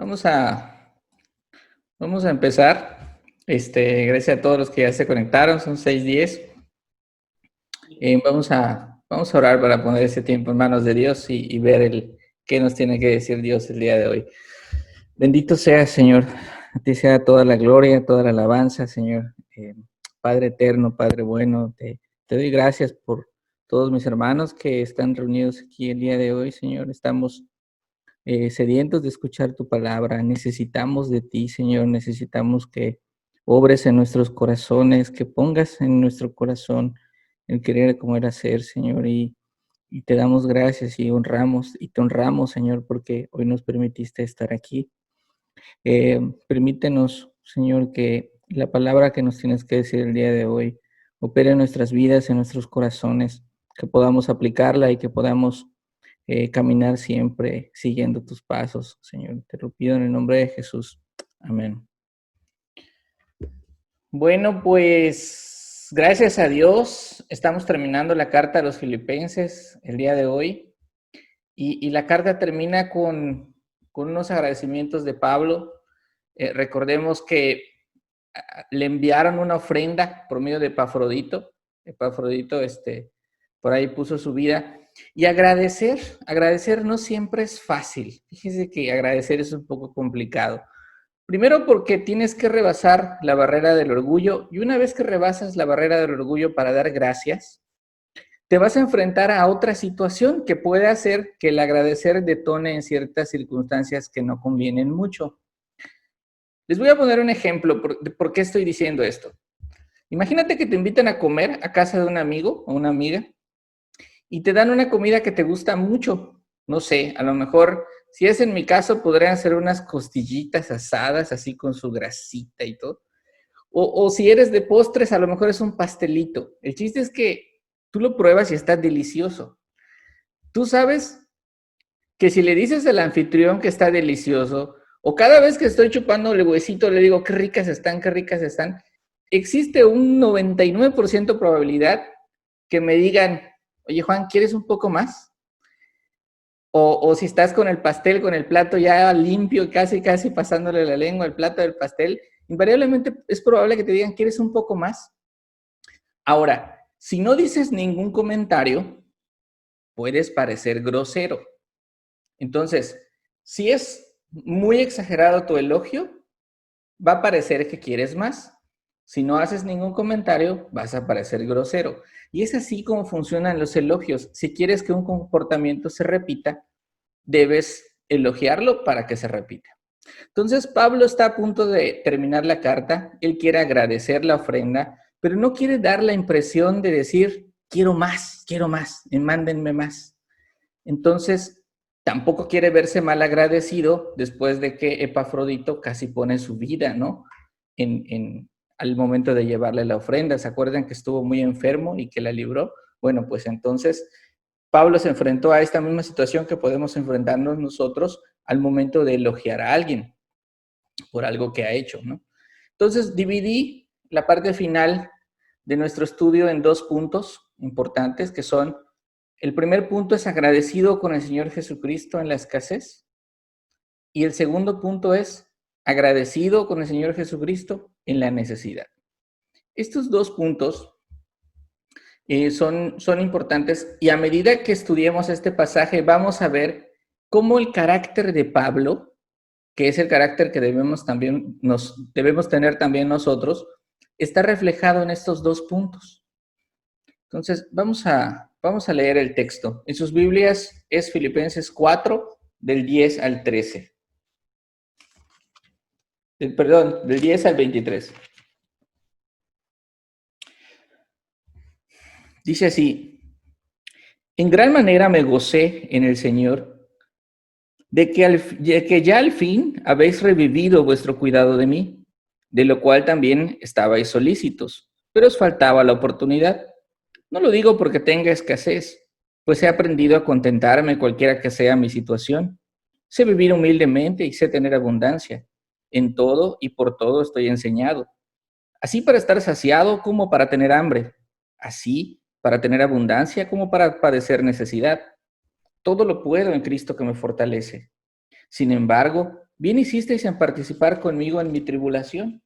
Vamos a, vamos a empezar. Gracias a todos los que ya se conectaron, son 6:10. Vamos a orar para poner ese tiempo en manos de Dios y ver qué nos tiene que decir Dios el día de hoy. Bendito sea, Señor. A ti sea toda la gloria, toda la alabanza, Señor. Padre eterno, Padre bueno, te doy gracias por todos mis hermanos que están reunidos aquí el día de hoy, Señor. Estamos sedientos de escuchar tu palabra. Necesitamos de ti, Señor. Necesitamos que obres en nuestros corazones, que pongas en nuestro corazón el querer como era ser, Señor. Y te damos gracias y te honramos, Señor, porque hoy nos permitiste estar aquí. Permítenos, Señor, que la palabra que nos tienes que decir el día de hoy opere en nuestras vidas, en nuestros corazones, que podamos aplicarla y que podamos caminar siempre siguiendo tus pasos, Señor. Te lo pido en el nombre de Jesús. Amén. Bueno, pues gracias a Dios estamos terminando la carta a los Filipenses el día de hoy y la carta termina con unos agradecimientos de Pablo. Recordemos que le enviaron una ofrenda por medio de Epafrodito. Epafrodito, por ahí puso su vida. Y agradecer no siempre es fácil. Fíjese que agradecer es un poco complicado. Primero porque tienes que rebasar la barrera del orgullo y una vez que rebasas la barrera del orgullo para dar gracias, te vas a enfrentar a otra situación que puede hacer que el agradecer detone en ciertas circunstancias que no convienen mucho. Les voy a poner un ejemplo de por qué estoy diciendo esto. Imagínate que te invitan a comer a casa de un amigo o una amiga y te dan una comida que te gusta mucho. No sé, a lo mejor, si es en mi caso, podrían ser unas costillitas asadas, así con su grasita y todo. O si eres de postres, a lo mejor es un pastelito. El chiste es que tú lo pruebas y está delicioso. Tú sabes que si le dices al anfitrión que está delicioso, o cada vez que estoy chupando el huesito le digo qué ricas están, existe un 99% probabilidad que me digan, oye Juan, ¿quieres un poco más? O si estás con el pastel, con el plato ya limpio, casi pasándole la lengua al plato del pastel, invariablemente es probable que te digan, ¿quieres un poco más? Ahora, si no dices ningún comentario, puedes parecer grosero. Entonces, si es muy exagerado tu elogio, va a parecer que quieres más. Si no haces ningún comentario, vas a parecer grosero. Y es así como funcionan los elogios. Si quieres que un comportamiento se repita, debes elogiarlo para que se repita. Entonces, Pablo está a punto de terminar la carta. Él quiere agradecer la ofrenda, pero no quiere dar la impresión de decir, quiero más, mándenme más. Entonces, tampoco quiere verse mal agradecido después de que Epafrodito casi pone su vida, ¿no? Al momento de llevarle la ofrenda. ¿Se acuerdan que estuvo muy enfermo y que la libró? Bueno, pues entonces Pablo se enfrentó a esta misma situación que podemos enfrentarnos nosotros al momento de elogiar a alguien por algo que ha hecho, ¿no? Entonces, dividí la parte final de nuestro estudio en dos puntos importantes que son el primer punto es agradecido con el Señor Jesucristo en la escasez. Y el segundo punto es agradecido con el Señor Jesucristo en la necesidad. Estos dos puntos son importantes y a medida que estudiemos este pasaje vamos a ver cómo el carácter de Pablo, que es el carácter que debemos tener también nosotros, está reflejado en estos dos puntos. Entonces, vamos a leer el texto. En sus Biblias es Filipenses 4, del 10 al 13. Perdón, del 10 al 23. Dice así, en gran manera me gocé en el Señor de que ya al fin habéis revivido vuestro cuidado de mí, de lo cual también estabais solícitos, pero os faltaba la oportunidad. No lo digo porque tenga escasez, pues he aprendido a contentarme cualquiera que sea mi situación. Sé vivir humildemente y sé tener abundancia. En todo y por todo estoy enseñado. Así para estar saciado como para tener hambre. Así para tener abundancia como para padecer necesidad. Todo lo puedo en Cristo que me fortalece. Sin embargo, bien hicisteis en participar conmigo en mi tribulación.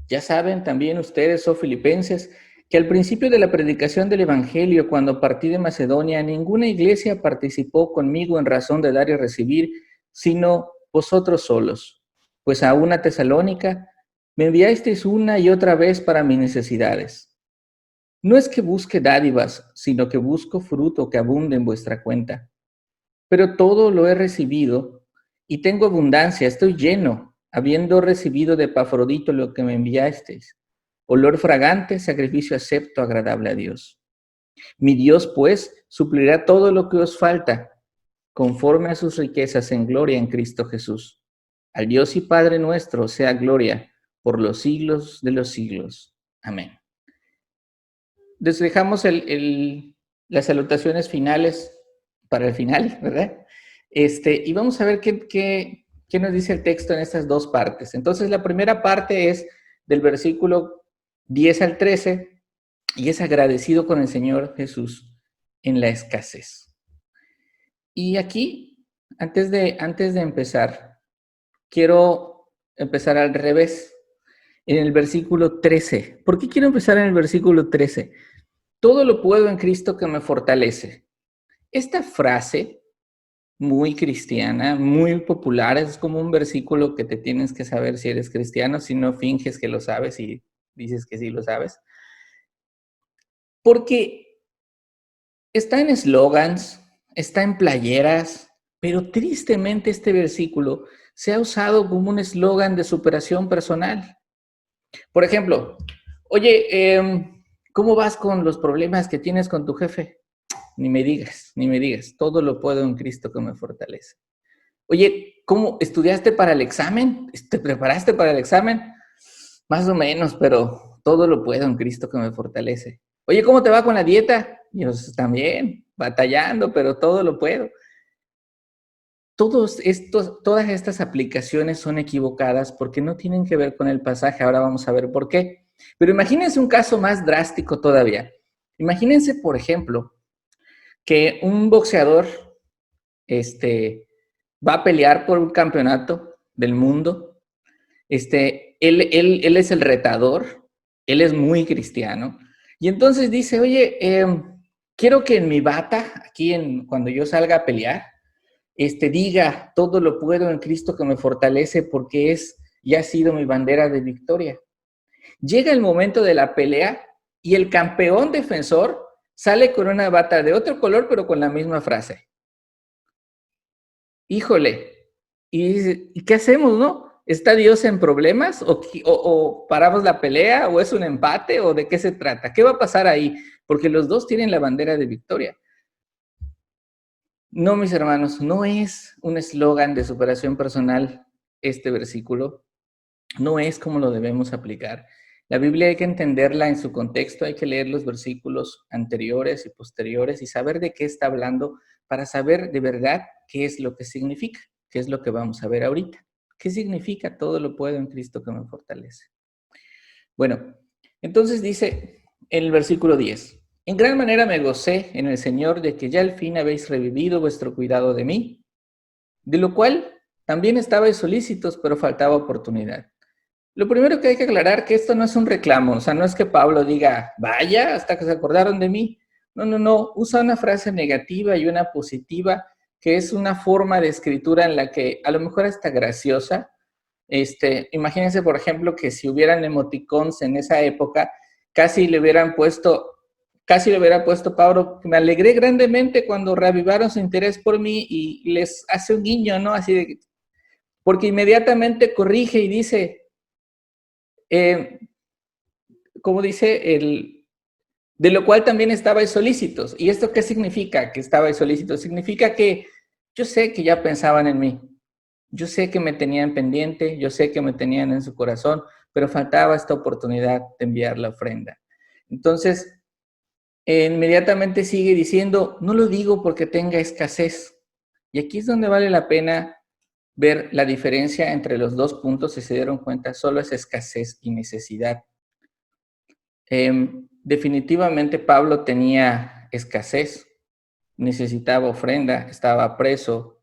Ya saben también ustedes, oh filipenses, que al principio de la predicación del Evangelio, cuando partí de Macedonia, ninguna iglesia participó conmigo en razón de dar y recibir, sino vosotros solos. Pues a una Tesalónica me enviasteis una y otra vez para mis necesidades. No es que busque dádivas, sino que busco fruto que abunde en vuestra cuenta. Pero todo lo he recibido y tengo abundancia, estoy lleno, habiendo recibido de Epafrodito lo que me enviasteis, olor fragante, sacrificio acepto, agradable a Dios. Mi Dios, pues, suplirá todo lo que os falta, conforme a sus riquezas en gloria en Cristo Jesús. Al Dios y Padre nuestro sea gloria por los siglos de los siglos. Amén. Dejamos las salutaciones finales para el final, ¿verdad? Y vamos a ver qué nos dice el texto en estas dos partes. Entonces, la primera parte es del versículo 10 al 13 y es agradecido con el Señor Jesús en la escasez. Y aquí, antes de empezar, quiero empezar al revés, en el versículo 13. ¿Por qué quiero empezar en el versículo 13? Todo lo puedo en Cristo que me fortalece. Esta frase, muy cristiana, muy popular, es como un versículo que te tienes que saber si eres cristiano, si no finges que lo sabes y dices que sí lo sabes. Porque está en eslogans, está en playeras, pero tristemente este versículo se ha usado como un eslogan de superación personal. Por ejemplo, oye, ¿cómo vas con los problemas que tienes con tu jefe? Ni me digas, todo lo puedo en Cristo que me fortalece. Oye, ¿cómo estudiaste para el examen? ¿Te preparaste para el examen? Más o menos, pero todo lo puedo en Cristo que me fortalece. Oye, ¿cómo te va con la dieta? Yo también, batallando, pero todo lo puedo. Todas estas aplicaciones son equivocadas porque no tienen que ver con el pasaje. Ahora vamos a ver por qué. Pero imagínense un caso más drástico todavía. Imagínense, por ejemplo, que un boxeador va a pelear por un campeonato del mundo. Él es el retador, él es muy cristiano. Y entonces dice, oye, quiero que en mi bata, cuando yo salga a pelear, diga, todo lo puedo en Cristo que me fortalece porque ya ha sido mi bandera de victoria. Llega el momento de la pelea y el campeón defensor sale con una bata de otro color, pero con la misma frase. Híjole, ¿y qué hacemos, no? ¿Está Dios en problemas? ¿O paramos la pelea? ¿O es un empate? ¿O de qué se trata? ¿Qué va a pasar ahí? Porque los dos tienen la bandera de victoria. No, mis hermanos, no es un eslogan de superación personal este versículo. No es como lo debemos aplicar. La Biblia hay que entenderla en su contexto, hay que leer los versículos anteriores y posteriores y saber de qué está hablando para saber de verdad qué es lo que significa, qué es lo que vamos a ver ahorita. ¿Qué significa todo lo puedo en Cristo que me fortalece? Bueno, entonces dice en el versículo 10, en gran manera me gocé en el Señor de que ya al fin habéis revivido vuestro cuidado de mí, de lo cual también estabais solícitos, pero faltaba oportunidad. Lo primero que hay que aclarar es que esto no es un reclamo, o sea, no es que Pablo diga, vaya, hasta que se acordaron de mí. No, usa una frase negativa y una positiva, que es una forma de escritura en la que a lo mejor está graciosa. Imagínense, por ejemplo, que si hubieran emoticons en esa época, casi le hubiera puesto Pablo, me alegré grandemente cuando reavivaron su interés por mí y les hace un guiño, ¿no? Así de, porque inmediatamente corrige y dice, como dice, de lo cual también estabais solícitos. ¿Y esto qué significa que estabais solícitos? Significa que yo sé que ya pensaban en mí, yo sé que me tenían pendiente, yo sé que me tenían en su corazón, pero faltaba esta oportunidad de enviar la ofrenda. Entonces, inmediatamente sigue diciendo, no lo digo porque tenga escasez. Y aquí es donde vale la pena ver la diferencia entre los dos puntos, si se dieron cuenta, solo es escasez y necesidad. Definitivamente Pablo tenía escasez, necesitaba ofrenda, estaba preso,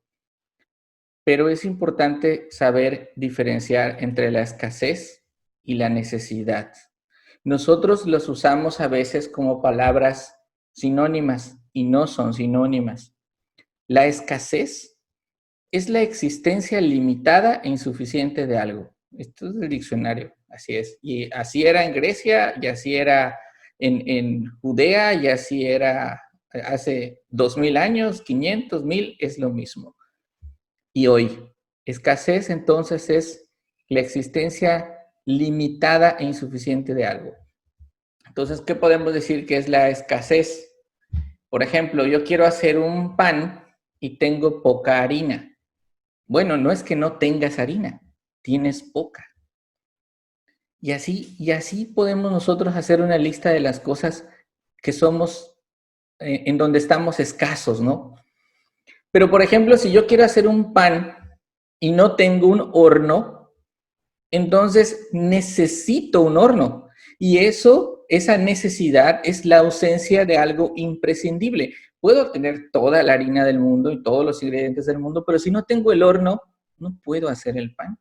pero es importante saber diferenciar entre la escasez y la necesidad. Nosotros los usamos a veces como palabras sinónimas y no son sinónimas. La escasez es la existencia limitada e insuficiente de algo. Esto es del diccionario, así es. Y así era en Grecia, y así era en Judea, y así era hace 2000 años, 500, 1000, es lo mismo. Y hoy, escasez entonces es la existencia limitada e insuficiente de algo. Entonces, ¿qué podemos decir que es la escasez? Por ejemplo, yo quiero hacer un pan y tengo poca harina. Bueno, no es que no tengas harina, tienes poca. Y así podemos nosotros hacer una lista de las cosas que somos, en donde estamos escasos, ¿no? Pero, por ejemplo, si yo quiero hacer un pan y no tengo un horno, entonces necesito un horno. Y esa necesidad es la ausencia de algo imprescindible. Puedo tener toda la harina del mundo y todos los ingredientes del mundo, pero si no tengo el horno, no puedo hacer el pan.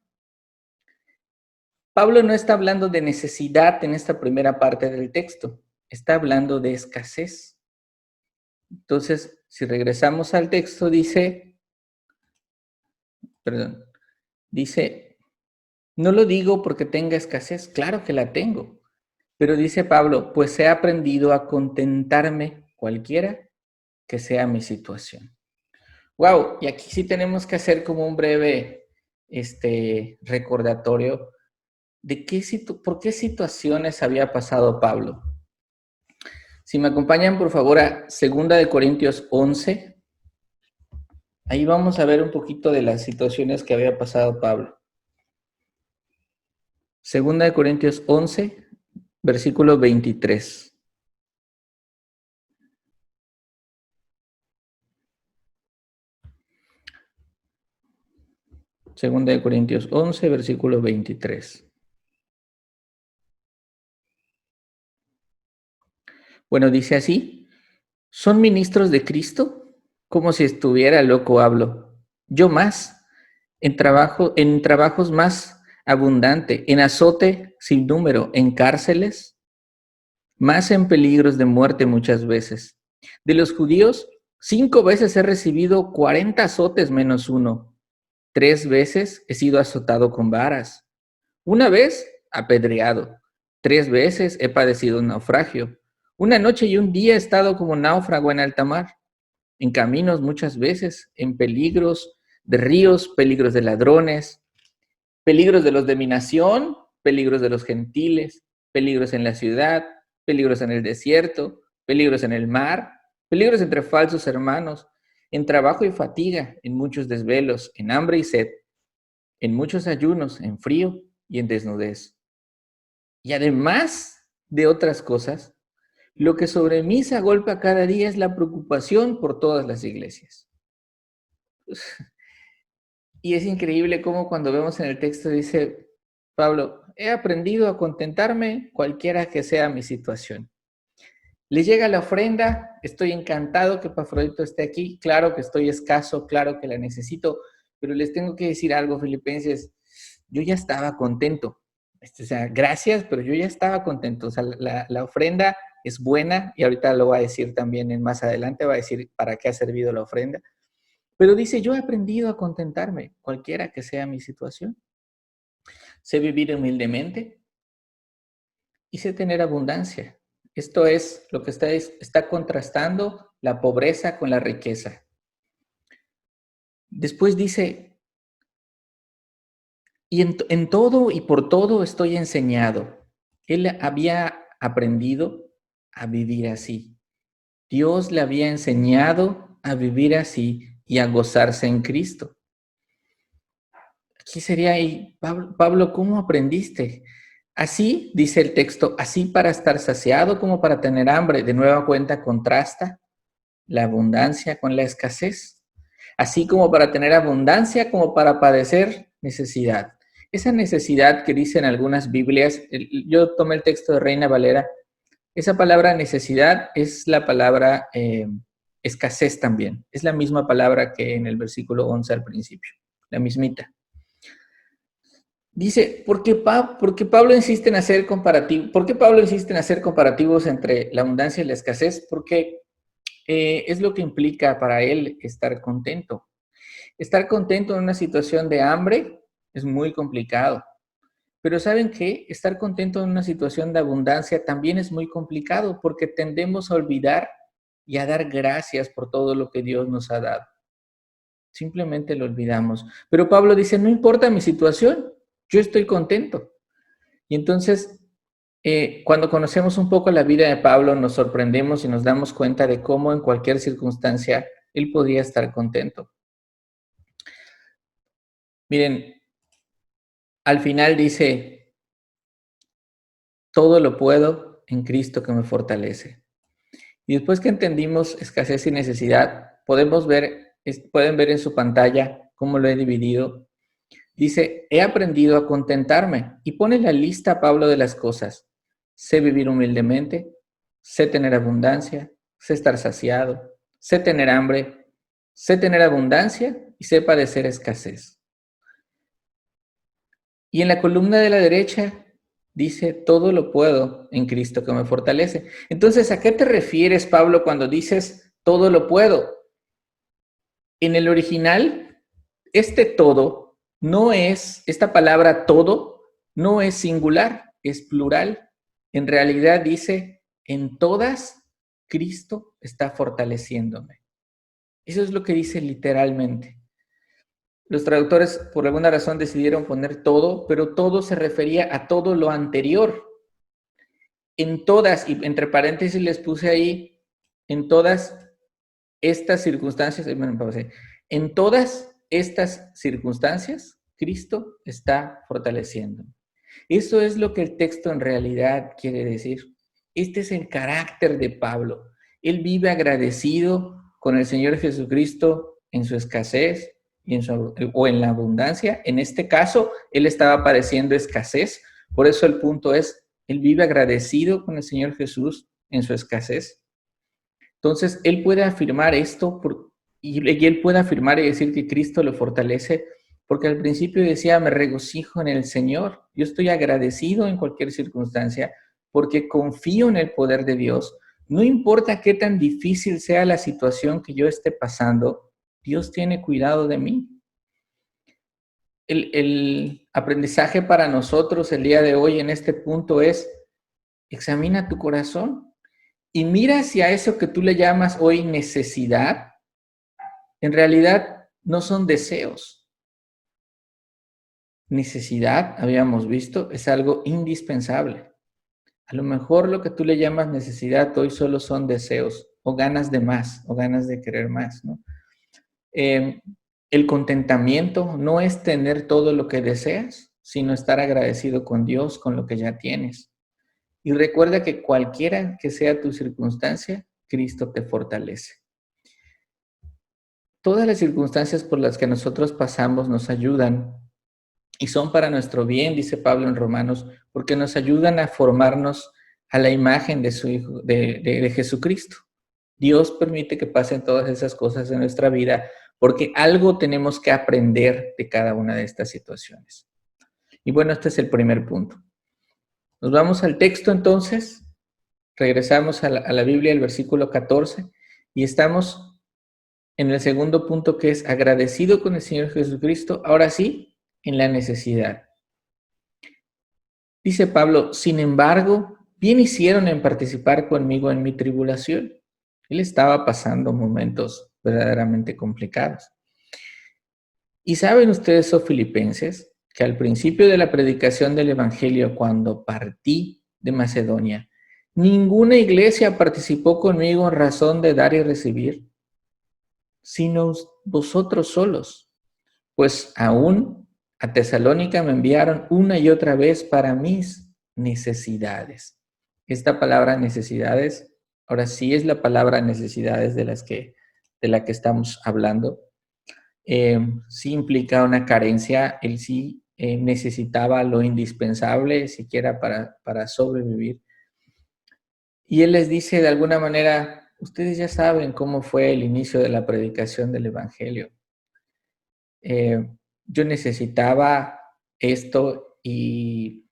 Pablo no está hablando de necesidad en esta primera parte del texto, está hablando de escasez. Entonces, si regresamos al texto, dice, no lo digo porque tenga escasez, claro que la tengo, pero dice Pablo, pues he aprendido a contentarme cualquiera que sea mi situación. Wow, y aquí sí tenemos que hacer como un breve recordatorio de por qué situaciones había pasado Pablo. Si me acompañan, por favor, a 2 Corintios 11, ahí vamos a ver un poquito de las situaciones que había pasado Pablo. 2 Corintios 11, versículo 23. Segunda de Corintios 11, versículo 23. Bueno, dice así, ¿son ministros de Cristo? Como si estuviera loco hablo. Yo más, en trabajos más abundante, en azote sin número, en cárceles, más en peligros de muerte muchas veces. De los judíos, 5 veces he recibido 40 azotes menos uno. 3 veces he sido azotado con varas. Una vez, apedreado. 3 veces he padecido un naufragio. Una noche y un día he estado como náufrago en alta mar. En caminos muchas veces, en peligros de ríos, peligros de ladrones, peligros de los de mi nación, peligros de los gentiles, peligros en la ciudad, peligros en el desierto, peligros en el mar, peligros entre falsos hermanos, en trabajo y fatiga, en muchos desvelos, en hambre y sed, en muchos ayunos, en frío y en desnudez. Y además de otras cosas, lo que sobre mí se agolpa cada día es la preocupación por todas las iglesias. Y es increíble cómo cuando vemos en el texto dice Pablo, he aprendido a contentarme cualquiera que sea mi situación. Le llega la ofrenda, estoy encantado que Epafrodito esté aquí, claro que estoy escaso, claro que la necesito, pero les tengo que decir algo, filipenses, yo ya estaba contento. O sea, gracias, pero yo ya estaba contento. O sea, la ofrenda es buena y ahorita lo va a decir también más adelante, va a decir para qué ha servido la ofrenda. Pero dice, yo he aprendido a contentarme, cualquiera que sea mi situación. Sé vivir humildemente y sé tener abundancia. Esto es lo que está contrastando la pobreza con la riqueza. Después dice, y en todo y por todo estoy enseñado. Él había aprendido a vivir así. Dios le había enseñado a vivir así y a gozarse en Cristo. Aquí sería ahí, Pablo, ¿cómo aprendiste? Así, dice el texto, así para estar saciado como para tener hambre. De nueva cuenta contrasta la abundancia con la escasez. Así como para tener abundancia como para padecer necesidad. Esa necesidad que dicen algunas Biblias, yo tomé el texto de Reina Valera, esa palabra necesidad es la palabra escasez también. Es la misma palabra que en el versículo 11 al principio. la mismita. Dice, ¿por qué Pablo insiste en hacer comparativos? ¿Por qué Pablo insiste en hacer comparativos entre la abundancia y la escasez? Porque es lo que implica para él estar contento. Estar contento en una situación de hambre es muy complicado. Pero ¿saben qué? Estar contento en una situación de abundancia también es muy complicado porque tendemos a olvidar y a dar gracias por todo lo que Dios nos ha dado. Simplemente lo olvidamos. Pero Pablo dice, no importa mi situación, yo estoy contento. Y entonces, cuando conocemos un poco la vida de Pablo, nos sorprendemos y nos damos cuenta de cómo en cualquier circunstancia él podía estar contento. Miren, al final dice, todo lo puedo en Cristo que me fortalece. Y después que entendimos escasez y necesidad, pueden ver en su pantalla cómo lo he dividido. Dice, he aprendido a contentarme. Y pone la lista, Pablo, de las cosas. Sé vivir humildemente, sé tener abundancia, sé estar saciado, sé tener hambre, sé tener abundancia y sé padecer escasez. Y en la columna de la derecha dice, todo lo puedo en Cristo que me fortalece. Entonces, ¿a qué te refieres, Pablo, cuando dices todo lo puedo? En el original, este todo no es, esta palabra todo no es singular, es plural. En realidad dice, en todas, Cristo está fortaleciéndome. Eso es lo que dice literalmente. Los traductores por alguna razón decidieron poner todo, pero todo se refería a todo lo anterior. En todas, y entre paréntesis les puse ahí, en todas estas circunstancias, en todas estas circunstancias, Cristo está fortaleciendo. Eso es lo que el texto en realidad quiere decir. Este es el carácter de Pablo. Él vive agradecido con el Señor Jesucristo en su escasez o en la abundancia. En este caso, él estaba padeciendo escasez. Por eso el punto es, él vive agradecido con el Señor Jesús en su escasez. Entonces, él puede afirmar esto y él puede afirmar y decir que Cristo lo fortalece, porque al principio decía, me regocijo en el Señor. Yo estoy agradecido en cualquier circunstancia porque confío en el poder de Dios. No importa qué tan difícil sea la situación que yo esté pasando, Dios tiene cuidado de mí. El aprendizaje para nosotros el día de hoy en este punto es, examina tu corazón. Y mira si a eso que tú le llamas hoy necesidad, en realidad no son deseos. Necesidad, habíamos visto, es algo indispensable. A lo mejor lo que tú le llamas necesidad hoy solo son deseos o ganas de más o ganas de querer más, ¿no? El contentamiento no es tener todo lo que deseas, sino estar agradecido con Dios, con lo que ya tienes. Y recuerda que cualquiera que sea tu circunstancia, Cristo te fortalece. Todas las circunstancias por las que nosotros pasamos nos ayudan y son para nuestro bien, dice Pablo en Romanos, porque nos ayudan a formarnos a la imagen de su Hijo, de Jesucristo. Dios permite que pasen todas esas cosas en nuestra vida porque algo tenemos que aprender de cada una de estas situaciones. Y bueno, este es el primer punto. Nos vamos al texto entonces, regresamos a la Biblia, el versículo 14, y estamos en el segundo punto que es agradecido con el Señor Jesucristo, ahora sí, en la necesidad. Dice Pablo, sin embargo, bien hicieron en participar conmigo en mi tribulación. Él estaba pasando momentos verdaderamente complicados. Y saben ustedes, oh filipenses, que al principio de la predicación del Evangelio, cuando partí de Macedonia, ninguna iglesia participó conmigo en razón de dar y recibir, sino vosotros solos. Pues aún a Tesalónica me enviaron una y otra vez para mis necesidades. Esta palabra necesidades, ahora sí es la palabra necesidades de la que estamos hablando. Sí implica una carencia, él sí necesitaba lo indispensable siquiera para sobrevivir. Y él les dice de alguna manera, ustedes ya saben cómo fue el inicio de la predicación del Evangelio. yo necesitaba esto y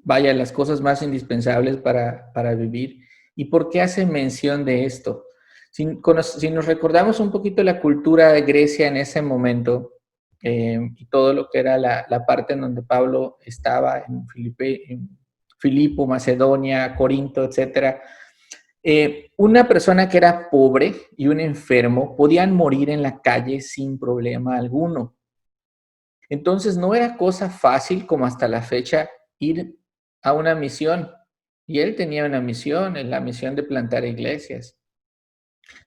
vaya, las cosas más indispensables para vivir. ¿Y por qué hace mención de esto? Si nos recordamos un poquito la cultura de Grecia en ese momento, y todo lo que era la parte en donde Pablo estaba, en Filipo, Macedonia, Corinto, etcétera, una persona que era pobre y un enfermo podían morir en la calle sin problema alguno. Entonces no era cosa fácil como hasta la fecha ir a una misión. Y él tenía una misión, la misión de plantar iglesias.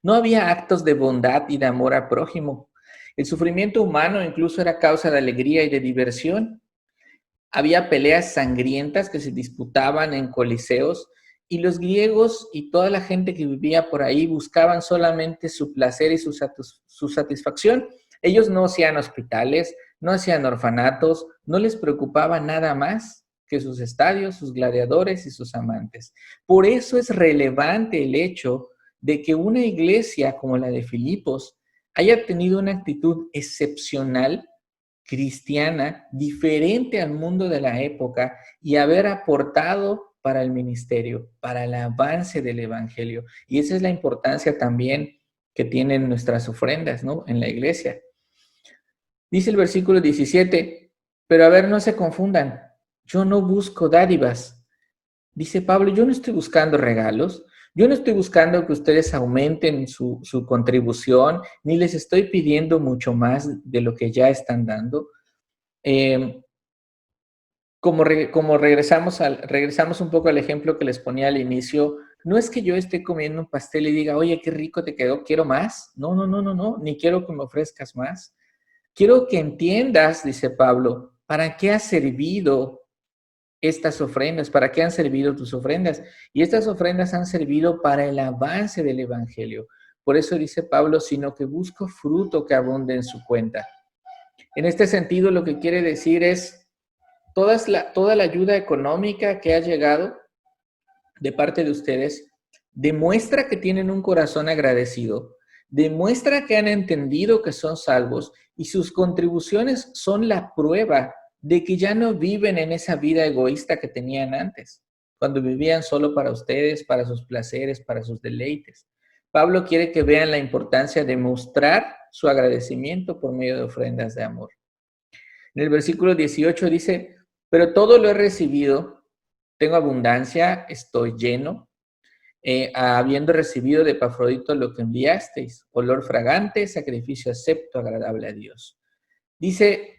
No había actos de bondad y de amor al prójimo. El sufrimiento humano incluso era causa de alegría y de diversión. Había peleas sangrientas que se disputaban en coliseos y los griegos y toda la gente que vivía por ahí buscaban solamente su placer y su satisfacción. Ellos no hacían hospitales, no hacían orfanatos, no les preocupaba nada más que sus estadios, sus gladiadores y sus amantes. Por eso es relevante el hecho de que una iglesia como la de Filipos haya tenido una actitud excepcional cristiana diferente al mundo de la época y haber aportado para el ministerio, para el avance del evangelio. Y esa es la importancia también que tienen nuestras ofrendas, ¿no? En la iglesia. Dice el versículo 17, pero a ver, no se confundan, yo no busco dádivas. Dice Pablo, yo no estoy buscando regalos, yo no estoy buscando que ustedes aumenten su contribución, ni les estoy pidiendo mucho más de lo que ya están dando. Eh, como regresamos un poco al ejemplo que les ponía al inicio, no es que yo esté comiendo un pastel y diga, oye, qué rico te quedó, quiero más. No, no, no, no, no, ni quiero que me ofrezcas más. Quiero que entiendas, dice Pablo, para qué ha servido estas ofrendas, para qué han servido tus ofrendas. Y estas ofrendas han servido para el avance del evangelio. Por eso dice Pablo, sino que busco fruto que abunde en su cuenta. En este sentido, lo que quiere decir es, toda la ayuda económica que ha llegado de parte de ustedes demuestra que tienen un corazón agradecido, demuestra que han entendido que son salvos y sus contribuciones son la prueba de que ya no viven en esa vida egoísta que tenían antes, cuando vivían solo para ustedes, para sus placeres, para sus deleites. Pablo quiere que vean la importancia de mostrar su agradecimiento por medio de ofrendas de amor. En el versículo 18 dice, pero todo lo he recibido, tengo abundancia, estoy lleno, habiendo recibido de Epafrodito lo que enviasteis, olor fragante, sacrificio acepto, agradable a Dios. Dice,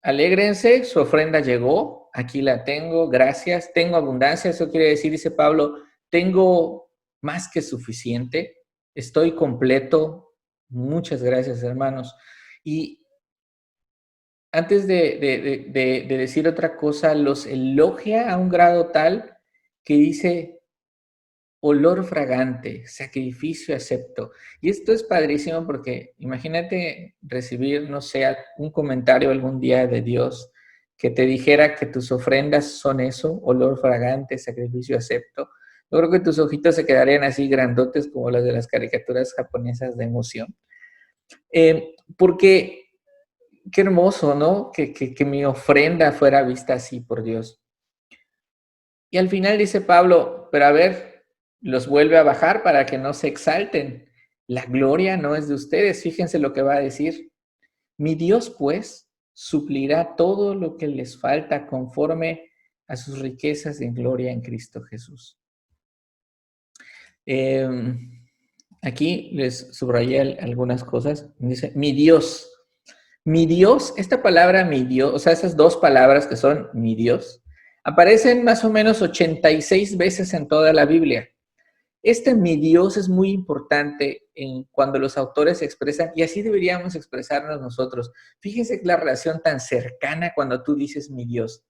alégrense, su ofrenda llegó, aquí la tengo, gracias, tengo abundancia, eso quiere decir, dice Pablo, tengo más que suficiente, estoy completo, muchas gracias hermanos. Y antes de decir otra cosa, los elogia a un grado tal que dice olor fragante, sacrificio acepto. Y esto es padrísimo porque imagínate recibir, no sé, un comentario algún día de Dios que te dijera que tus ofrendas son eso, olor fragante, sacrificio acepto. Yo creo que tus ojitos se quedarían así grandotes como las de las caricaturas japonesas de emoción. Porque qué hermoso, ¿no? Que mi ofrenda fuera vista así por Dios. Y al final dice Pablo, pero a ver, los vuelve a bajar para que no se exalten. La gloria no es de ustedes. Fíjense lo que va a decir. Mi Dios, pues, suplirá todo lo que les falta conforme a sus riquezas en gloria en Cristo Jesús. Eh, Aquí les subrayé algunas cosas. Dice, mi Dios, esta palabra mi Dios, o sea, esas dos palabras que son mi Dios, aparecen más o menos 86 veces en toda la Biblia. Este mi Dios es muy importante cuando los autores expresan, y así deberíamos expresarnos nosotros. Fíjense la relación tan cercana cuando tú dices mi Dios.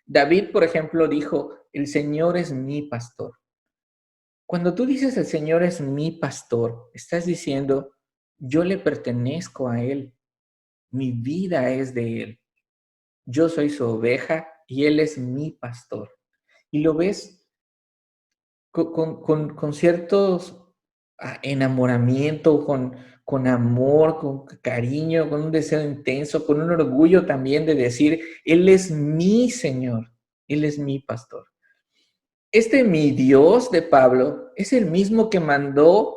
David, por ejemplo, dijo, el Señor es mi pastor. Cuando tú dices el Señor es mi pastor, estás diciendo, yo le pertenezco a Él, mi vida es de Él. Yo soy su oveja y Él es mi pastor. Y lo ves con ciertos enamoramiento, con amor, con cariño, con un deseo intenso, con un orgullo también de decir, Él es mi Señor, Él es mi pastor. Este mi Dios de Pablo es el mismo que mandó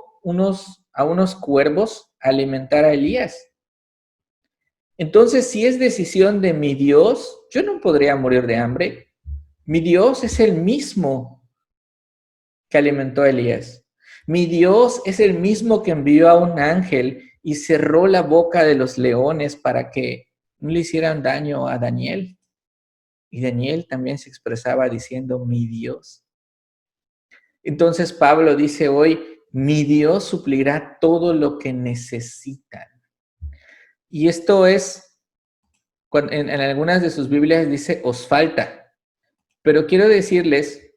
a unos cuervos a alimentar a Elías. Entonces, si es decisión de mi Dios, yo no podría morir de hambre. Mi Dios es el mismo que alimentó a Elías. Mi Dios es el mismo que envió a un ángel y cerró la boca de los leones para que no le hicieran daño a Daniel. Y Daniel también se expresaba diciendo, mi Dios. Entonces Pablo dice hoy, mi Dios suplirá todo lo que necesitan. Y esto es, en algunas de sus Biblias dice, os falta. Pero quiero decirles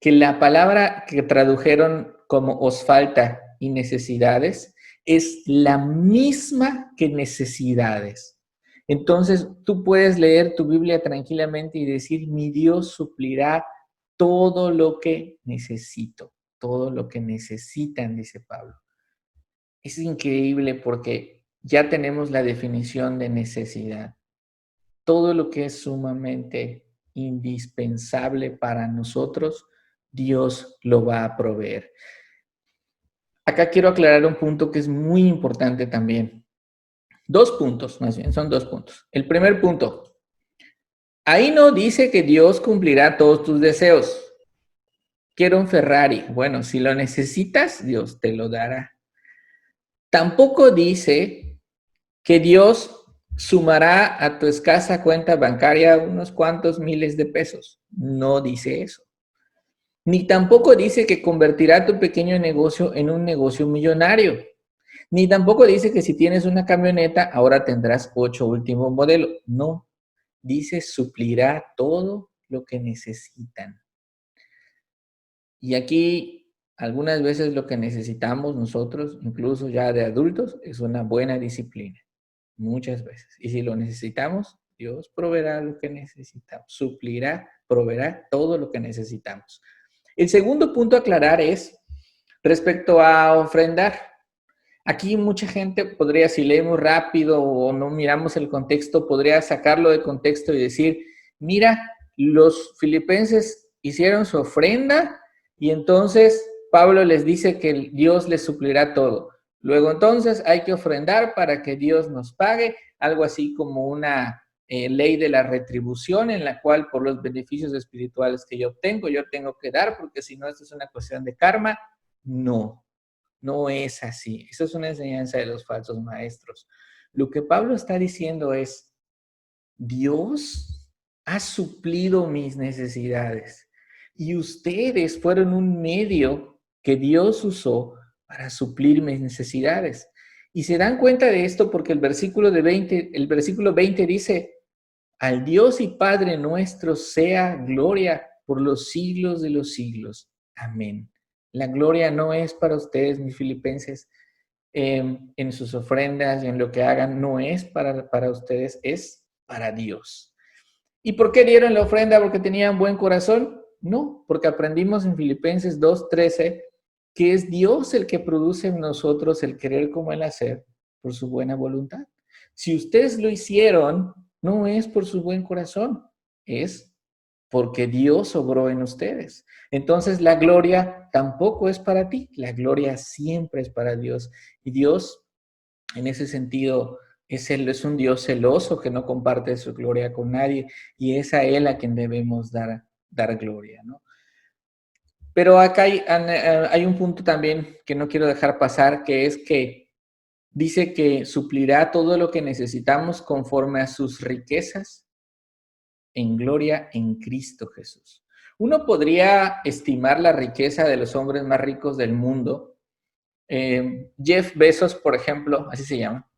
que la palabra que tradujeron como os falta y necesidades es la misma que necesidades. Entonces tú puedes leer tu Biblia tranquilamente y decir, mi Dios suplirá todo lo que necesito, todo lo que necesitan, dice Pablo. Es increíble porque ya tenemos la definición de necesidad. Todo lo que es sumamente indispensable para nosotros, Dios lo va a proveer. Acá quiero aclarar un punto que es muy importante también. Dos puntos, más bien, son dos puntos. El primer punto, ahí no dice que Dios cumplirá todos tus deseos. Quiero un Ferrari. Bueno, si lo necesitas, Dios te lo dará. Tampoco dice que Dios sumará a tu escasa cuenta bancaria unos cuantos miles de pesos. No dice eso. Ni tampoco dice que convertirá tu pequeño negocio en un negocio millonario. Ni tampoco dice que si tienes una camioneta, ahora tendrás 8 último modelo. No, dice suplirá todo lo que necesitan. Y aquí, algunas veces lo que necesitamos nosotros, incluso ya de adultos, es una buena disciplina. Muchas veces. Y si lo necesitamos, Dios proveerá lo que necesitamos. Suplirá, proveerá todo lo que necesitamos. El segundo punto a aclarar es respecto a ofrendar. Aquí mucha gente podría, si leemos rápido o no miramos el contexto, podría sacarlo de contexto y decir, mira, los filipenses hicieron su ofrenda y entonces Pablo les dice que Dios les suplirá todo. Luego entonces hay que ofrendar para que Dios nos pague, algo así como una ley de la retribución en la cual por los beneficios espirituales que yo obtengo, yo tengo que dar, porque si no, esto es una cuestión de karma. No, no es así. Eso es una enseñanza de los falsos maestros. Lo que Pablo está diciendo es, Dios ha suplido mis necesidades y ustedes fueron un medio que Dios usó para suplir mis necesidades. Y se dan cuenta de esto porque el versículo 20 dice, al Dios y Padre nuestro sea gloria por los siglos de los siglos. Amén. La gloria no es para ustedes, mis filipenses, en sus ofrendas y en lo que hagan, no es para ustedes, es para Dios. ¿Y por qué dieron la ofrenda? ¿Porque tenían buen corazón? No, porque aprendimos en Filipenses 2:13 que es Dios el que produce en nosotros el querer como el hacer por su buena voluntad. Si ustedes lo hicieron, no es por su buen corazón, es porque Dios obró en ustedes. Entonces la gloria tampoco es para ti, la gloria siempre es para Dios. Y Dios, en ese sentido, es un Dios celoso que no comparte su gloria con nadie y es a Él a quien debemos dar gloria, ¿no? Pero acá hay un punto también que no quiero dejar pasar, que es que dice que suplirá todo lo que necesitamos conforme a sus riquezas en gloria en Cristo Jesús. Uno podría estimar la riqueza de los hombres más ricos del mundo. Jeff Bezos, por ejemplo, así se llama,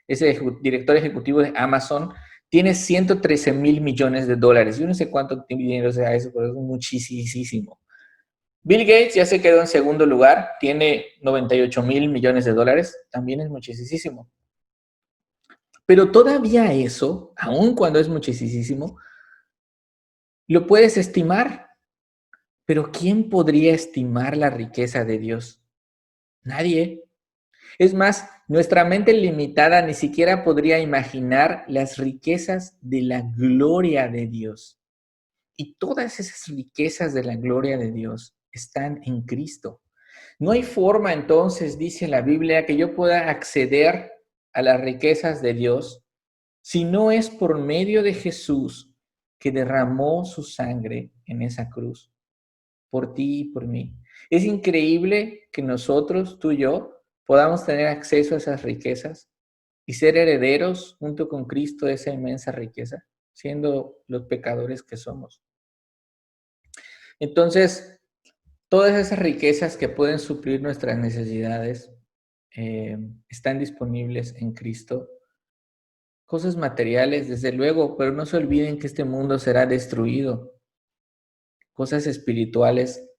ese director ejecutivo de Amazon, tiene 113 mil millones de dólares. Yo no sé cuánto dinero sea eso, pero es muchísimo. Bill Gates ya se quedó en segundo lugar, tiene 98 mil millones de dólares, también es muchísimo. Pero todavía eso, aun cuando es muchísimo, lo puedes estimar. Pero ¿quién podría estimar la riqueza de Dios? Nadie. Es más, nuestra mente limitada ni siquiera podría imaginar las riquezas de la gloria de Dios. Y todas esas riquezas de la gloria de Dios están en Cristo. No hay forma entonces, dice la Biblia, que yo pueda acceder a las riquezas de Dios si no es por medio de Jesús que derramó su sangre en esa cruz, por ti y por mí. Es increíble que nosotros, tú y yo, podamos tener acceso a esas riquezas y ser herederos junto con Cristo de esa inmensa riqueza, siendo los pecadores que somos. Entonces, todas esas riquezas que pueden suplir nuestras necesidades están disponibles en Cristo. Cosas materiales, desde luego, pero no se olviden que este mundo será destruido. Cosas espirituales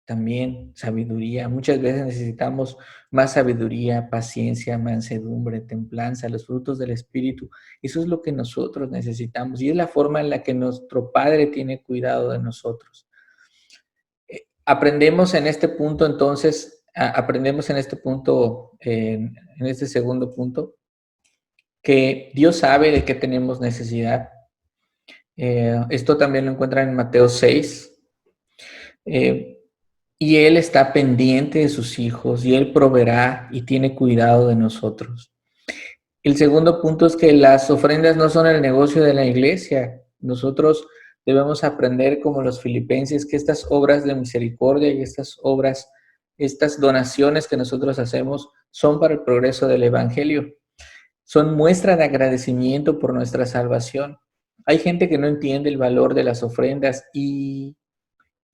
también, sabiduría. Muchas veces necesitamos más sabiduría, paciencia, mansedumbre, templanza, los frutos del Espíritu. Eso es lo que nosotros necesitamos y es la forma en la que nuestro Padre tiene cuidado de nosotros. Aprendemos en este punto, entonces, en este segundo punto, que Dios sabe de qué tenemos necesidad. Esto también lo encuentran en Mateo 6. Y Él está pendiente de sus hijos y Él proveerá y tiene cuidado de nosotros. El segundo punto es que las ofrendas no son el negocio de la iglesia. Nosotros debemos aprender como los filipenses que estas obras de misericordia y estas obras, estas donaciones que nosotros hacemos son para el progreso del evangelio. Son muestra de agradecimiento por nuestra salvación. Hay gente que no entiende el valor de las ofrendas y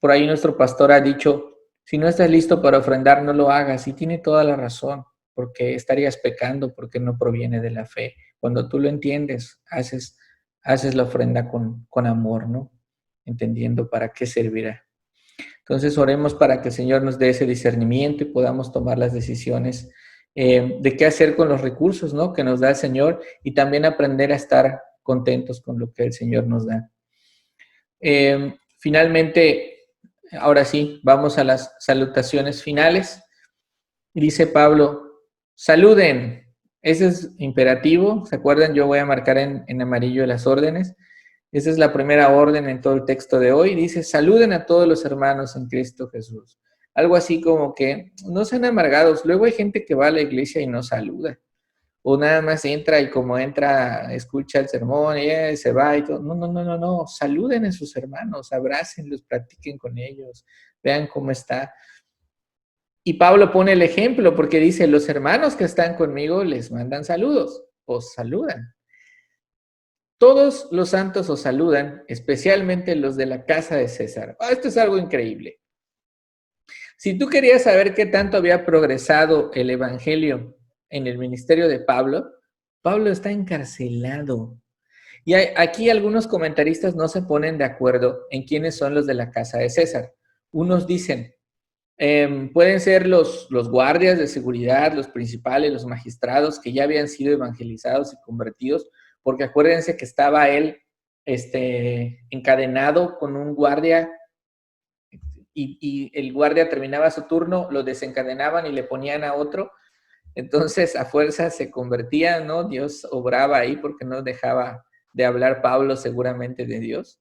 por ahí nuestro pastor ha dicho, si no estás listo para ofrendar, no lo hagas. Y tiene toda la razón, porque estarías pecando, porque no proviene de la fe. Cuando tú lo entiendes, haces la ofrenda con amor, ¿no? Entendiendo para qué servirá. Entonces oremos para que el Señor nos dé ese discernimiento y podamos tomar las decisiones de qué hacer con los recursos, ¿no? Que nos da el Señor y también aprender a estar contentos con lo que el Señor nos da. Finalmente, ahora sí, vamos a las salutaciones finales. Dice Pablo, saluden. Ese es imperativo. ¿Se acuerdan? Yo voy a marcar en amarillo las órdenes. Esa es la primera orden en todo el texto de hoy. Dice, saluden a todos los hermanos en Cristo Jesús. Algo así como que no sean amargados. Luego hay gente que va a la iglesia y no saluda. O nada más entra y como entra, escucha el sermón y se va y todo. No, no, no, no, no. Saluden a sus hermanos, abrácenlos, practiquen con ellos, vean cómo está. Y Pablo pone el ejemplo porque dice, los hermanos que están conmigo les mandan saludos, os saludan. Todos los santos os saludan, especialmente los de la casa de César. Esto es algo increíble. Si tú querías saber qué tanto había progresado el evangelio en el ministerio de Pablo, Pablo está encarcelado. Y aquí algunos comentaristas no se ponen de acuerdo en quiénes son los de la casa de César. Unos dicen, pueden ser los guardias de seguridad, los principales, los magistrados que ya habían sido evangelizados y convertidos, porque acuérdense que estaba él encadenado con un guardia y el guardia terminaba su turno, lo desencadenaban y le ponían a otro. Entonces, a fuerza se convertía, ¿no? Dios obraba ahí porque no dejaba de hablar Pablo seguramente de Dios.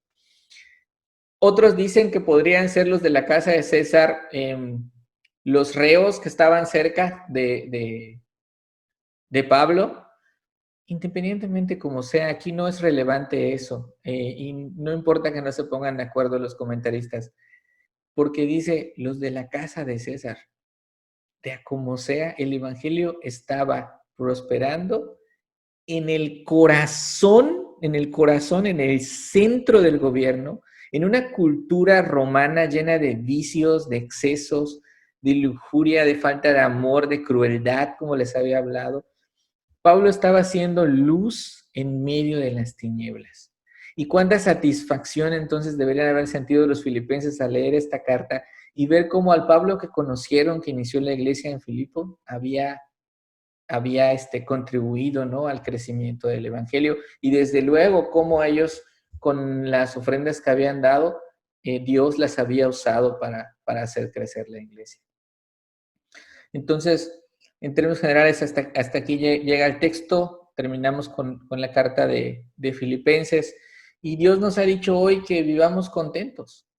Otros dicen que podrían ser los de la casa de César, los reos que estaban cerca de Pablo. Independientemente como sea, aquí no es relevante eso. Y no importa que no se pongan de acuerdo los comentaristas, porque dice los de la casa de César. De a como sea, el evangelio estaba prosperando en el corazón, en el centro del gobierno, en una cultura romana llena de vicios, de excesos, de lujuria, de falta de amor, de crueldad, como les había hablado. Pablo estaba haciendo luz en medio de las tinieblas. Y cuánta satisfacción entonces deberían haber sentido los filipenses al leer esta carta y ver cómo al Pablo que conocieron, que inició la iglesia en Filipo, había contribuido, ¿no?, al crecimiento del evangelio. Y desde luego cómo ellos, con las ofrendas que habían dado, Dios las había usado para hacer crecer la iglesia. Entonces, en términos generales, hasta aquí llega el texto, terminamos con la carta de Filipenses, y Dios nos ha dicho hoy que vivamos contentos.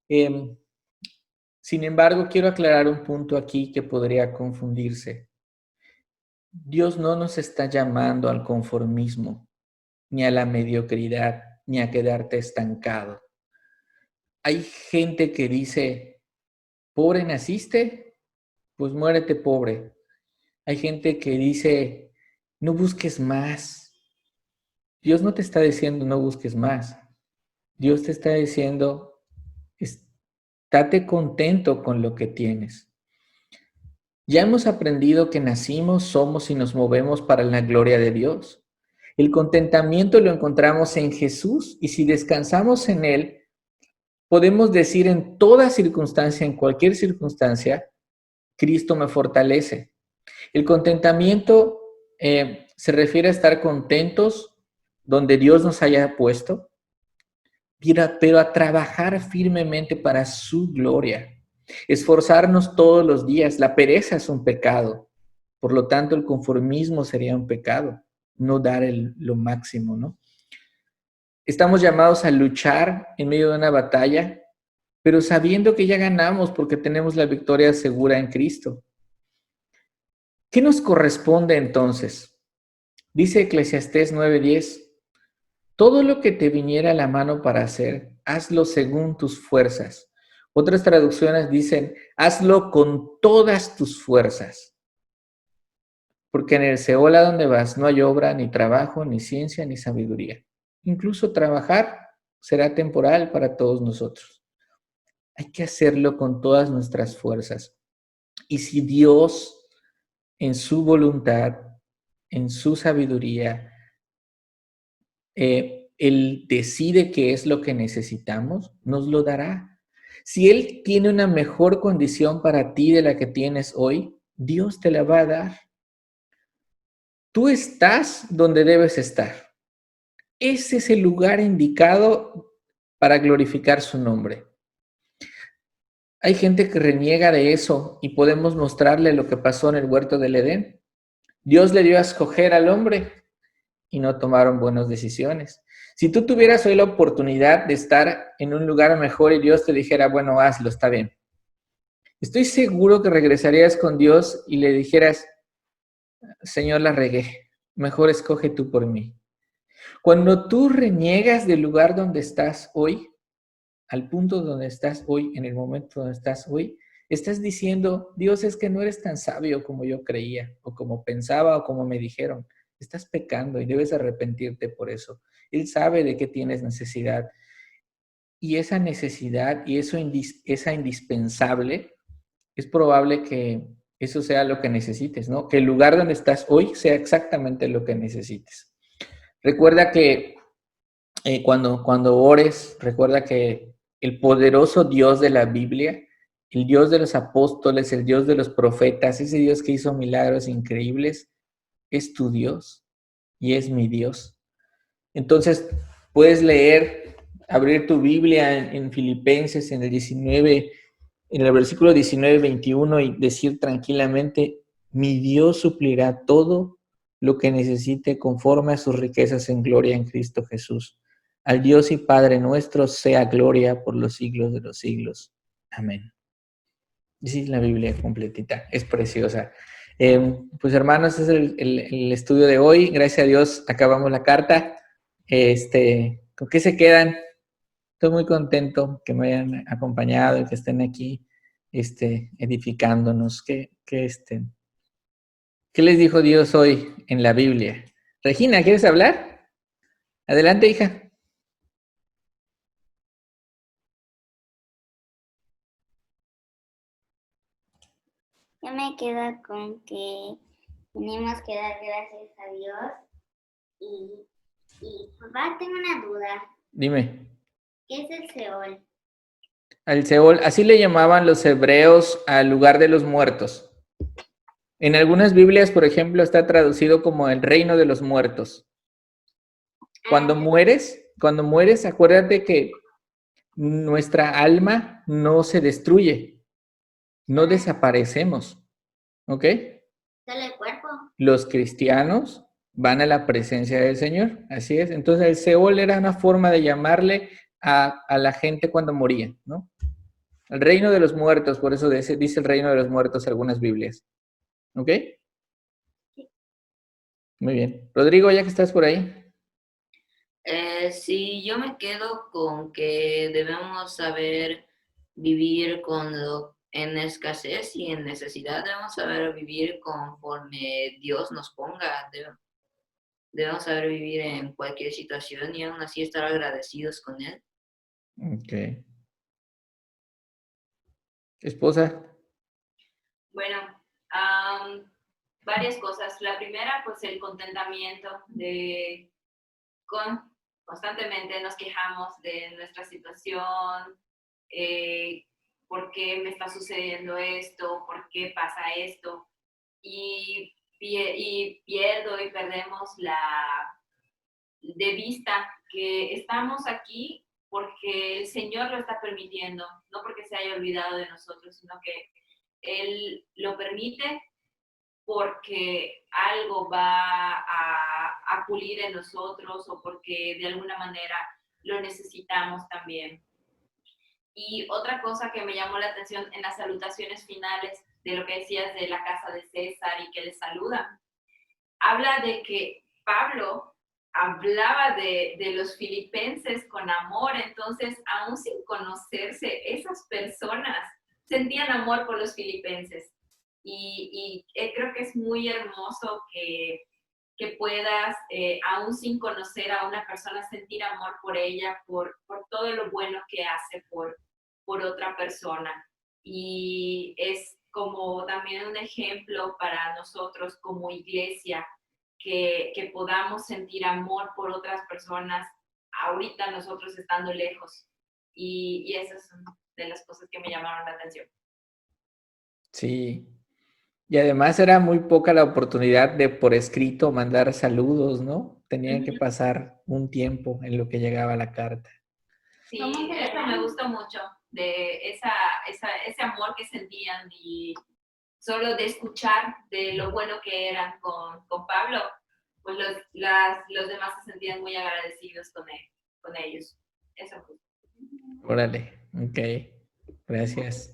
Sin embargo, quiero aclarar un punto aquí que podría confundirse. Dios no nos está llamando al conformismo, ni a la mediocridad, ni a quedarte estancado. Hay gente que dice, pobre naciste, pues muérete pobre. Hay gente que dice, no busques más. Dios no te está diciendo no busques más. Dios te está diciendo, estate contento con lo que tienes. Ya hemos aprendido que nacimos, somos y nos movemos para la gloria de Dios. El contentamiento lo encontramos en Jesús, y si descansamos en Él, podemos decir en toda circunstancia, en cualquier circunstancia, Cristo me fortalece. El contentamiento se refiere a estar contentos donde Dios nos haya puesto, pero a trabajar firmemente para su gloria. Esforzarnos todos los días. La pereza es un pecado. Por lo tanto, el conformismo sería un pecado. No dar lo máximo, ¿no? Estamos llamados a luchar en medio de una batalla, pero sabiendo que ya ganamos porque tenemos la victoria segura en Cristo. ¿Qué nos corresponde entonces? Dice Eclesiastés 9:10, todo lo que te viniera a la mano para hacer, hazlo según tus fuerzas. Otras traducciones dicen, hazlo con todas tus fuerzas. Porque en el Seol a donde vas no hay obra, ni trabajo, ni ciencia, ni sabiduría. Incluso trabajar será temporal para todos nosotros. Hay que hacerlo con todas nuestras fuerzas. Y si Dios, en su voluntad, en su sabiduría, Él decide qué es lo que necesitamos, nos lo dará. Si Él tiene una mejor condición para ti de la que tienes hoy, Dios te la va a dar. Tú estás donde debes estar. Ese es el lugar indicado para glorificar su nombre. Hay gente que reniega de eso y podemos mostrarle lo que pasó en el huerto del Edén. Dios le dio a escoger al hombre y no tomaron buenas decisiones. Si tú tuvieras hoy la oportunidad de estar en un lugar mejor y Dios te dijera, bueno, hazlo, está bien. Estoy seguro que regresarías con Dios y le dijeras, Señor, la regué, mejor escoge tú por mí. Cuando tú reniegas del lugar donde estás hoy, al punto donde estás hoy, en el momento donde estás hoy, estás diciendo, Dios, es que no eres tan sabio como yo creía, o como pensaba, o como me dijeron. Estás pecando y debes arrepentirte por eso. Él sabe de qué tienes necesidad. Y esa necesidad y esa indispensable, es probable que eso sea lo que necesites, ¿no? Que el lugar donde estás hoy sea exactamente lo que necesites. Recuerda que cuando ores, recuerda que el poderoso Dios de la Biblia, el Dios de los apóstoles, el Dios de los profetas, ese Dios que hizo milagros increíbles, es tu Dios y es mi Dios. Entonces, puedes leer, abrir tu Biblia en Filipenses, en el 19, en el versículo 19-21 y decir tranquilamente, mi Dios suplirá todo lo que necesite conforme a sus riquezas en gloria en Cristo Jesús. Al Dios y Padre nuestro sea gloria por los siglos de los siglos. Amén. Esa es la Biblia completita, es preciosa. Pues hermanos, ese es el estudio de hoy. Gracias a Dios acabamos la carta. ¿Con qué se quedan? Estoy muy contento que me hayan acompañado y que estén aquí edificándonos. ¿Qué les dijo Dios hoy en la Biblia? Regina, ¿quieres hablar? Adelante, hija. Yo me quedo con que tenemos que dar gracias a Dios y papá, tengo una duda. Dime. ¿Qué es el Seol? Al Seol, así le llamaban los hebreos al lugar de los muertos. En algunas Biblias, por ejemplo, está traducido como el reino de los muertos. Cuando mueres, acuérdate que nuestra alma no se destruye, no desaparecemos. ¿Ok? Sale el cuerpo. Los cristianos van a la presencia del Señor, así es. Entonces el Seol era una forma de llamarle a la gente cuando moría, ¿no? El reino de los muertos, por eso dice el reino de los muertos algunas Biblias. ¿Ok? Muy bien. Rodrigo, ya que estás por ahí. Sí, yo me quedo con que debemos saber vivir en escasez y en necesidad, debemos saber vivir conforme Dios nos ponga, debemos saber vivir en cualquier situación y aún así estar agradecidos con Él. Ok. Esposa. Bueno, varias cosas. La primera, pues el contentamiento constantemente nos quejamos de nuestra situación, por qué me está sucediendo esto, por qué pasa esto, y pierdo y perdemos de vista que estamos aquí porque el Señor lo está permitiendo, no porque se haya olvidado de nosotros, sino que Él lo permite porque algo va a pulir en nosotros o porque de alguna manera lo necesitamos también. Y otra cosa que me llamó la atención en las salutaciones finales de lo que decías de la casa de César y que les saludan, habla de que Pablo hablaba de los filipenses con amor, entonces aún sin conocerse, esas personas sentían amor por los filipenses. Y creo que es muy hermoso que puedas, aún sin conocer a una persona, sentir amor por ella, por todo lo bueno que hace por otra persona. Y es como también un ejemplo para nosotros como iglesia, que podamos sentir amor por otras personas, ahorita nosotros estando lejos. Y esas son de las cosas que me llamaron la atención. Sí. Y además era muy poca la oportunidad de por escrito mandar saludos, ¿no? Tenían que pasar un tiempo en lo que llegaba la carta. Sí, eso me gustó mucho, de ese amor que sentían y solo de escuchar de lo bueno que eran con Pablo, pues los demás se sentían muy agradecidos con ellos. Eso fue. Órale, ok. Gracias.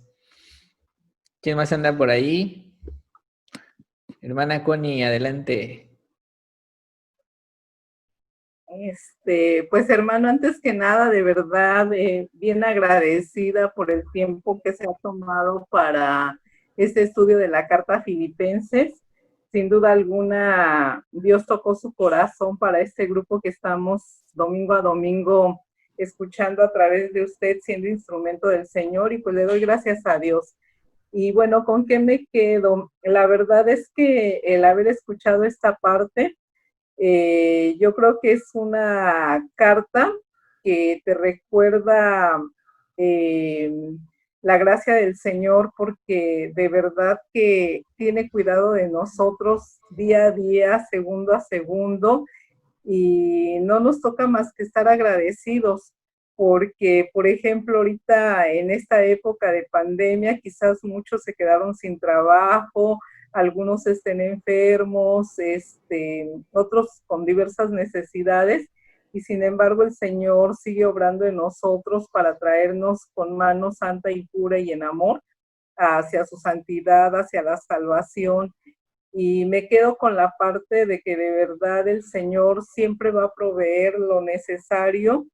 ¿Quién más anda por ahí? Hermana Connie, adelante. Pues hermano, antes que nada, de verdad, bien agradecida por el tiempo que se ha tomado para este estudio de la Carta a Filipenses. Sin duda alguna, Dios tocó su corazón para este grupo que estamos domingo a domingo escuchando a través de usted, siendo instrumento del Señor, y pues le doy gracias a Dios. Y bueno, ¿con qué me quedo? La verdad es que el haber escuchado esta parte, yo creo que es una carta que te recuerda eh, la gracia del Señor, porque de verdad que tiene cuidado de nosotros día a día, segundo a segundo, y no nos toca más que estar agradecidos, porque, por ejemplo, ahorita en esta época de pandemia, quizás muchos se quedaron sin trabajo, algunos estén enfermos, otros con diversas necesidades, y sin embargo el Señor sigue obrando en nosotros para traernos con mano santa y pura y en amor hacia su santidad, hacia la salvación. Y me quedo con la parte de que de verdad el Señor siempre va a proveer lo necesario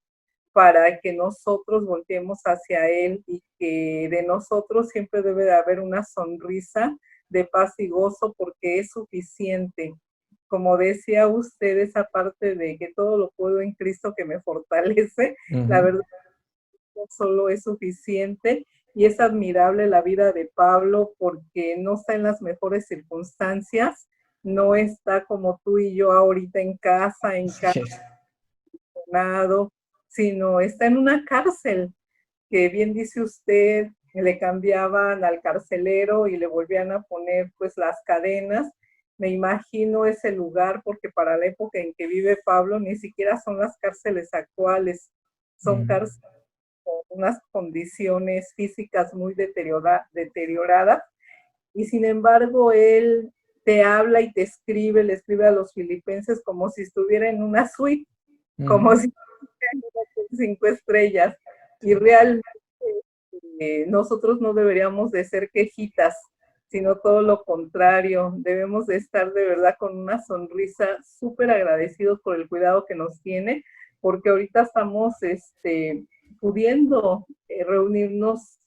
para que nosotros volteemos hacia Él, y que de nosotros siempre debe de haber una sonrisa de paz y gozo, porque es suficiente. Como decía usted, esa parte de que todo lo puedo en Cristo que me fortalece, la verdad solo es suficiente. Y es admirable la vida de Pablo, porque no está en las mejores circunstancias, no está como tú y yo ahorita en casa, sino está en una cárcel, que bien dice usted, le cambiaban al carcelero y le volvían a poner pues las cadenas. Me imagino ese lugar, porque para la época en que vive Pablo ni siquiera son las cárceles actuales, son cárceles con unas condiciones físicas muy deterioradas, y sin embargo Él te habla y te escribe, le escribe a los filipenses como si estuviera en una suite, como si estuviera en un hotel 5 estrellas, y realmente nosotros no deberíamos de ser quejitas, sino todo lo contrario, debemos de estar de verdad con una sonrisa, súper agradecidos por el cuidado que nos tiene, porque ahorita estamos pudiendo reunirnos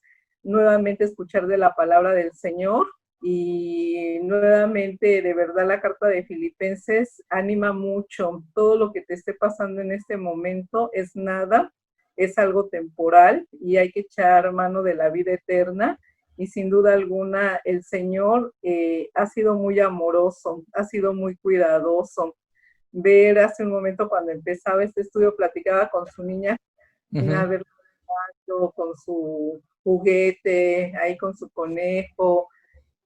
nuevamente, escuchar de la palabra del Señor, y nuevamente, de verdad, la carta de Filipenses anima mucho. Todo lo que te esté pasando en este momento es nada, es algo temporal, y hay que echar mano de la vida eterna. Y sin duda alguna el Señor ha sido muy amoroso, ha sido muy cuidadoso. Ver hace un momento cuando empezaba este estudio, platicaba con su niña, con su juguete, ahí con su conejo,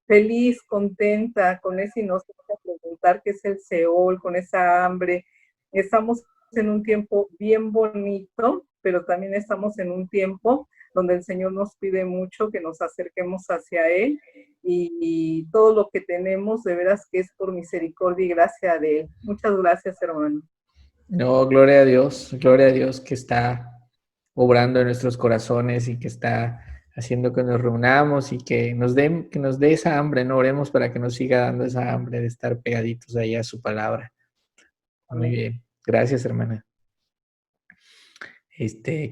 feliz, contenta, con esa inocencia de preguntar qué es el Seol, con esa hambre. Estamos en un tiempo bien bonito, pero también estamos en un tiempo donde el Señor nos pide mucho que nos acerquemos hacia Él, y todo lo que tenemos de veras que es por misericordia y gracia de Él. Muchas gracias, hermano. No, gloria a Dios que está obrando en nuestros corazones y que está haciendo que nos reunamos y que nos dé esa hambre, no oremos para que nos siga dando esa hambre de estar pegaditos ahí a su palabra. Muy bien, gracias, hermana.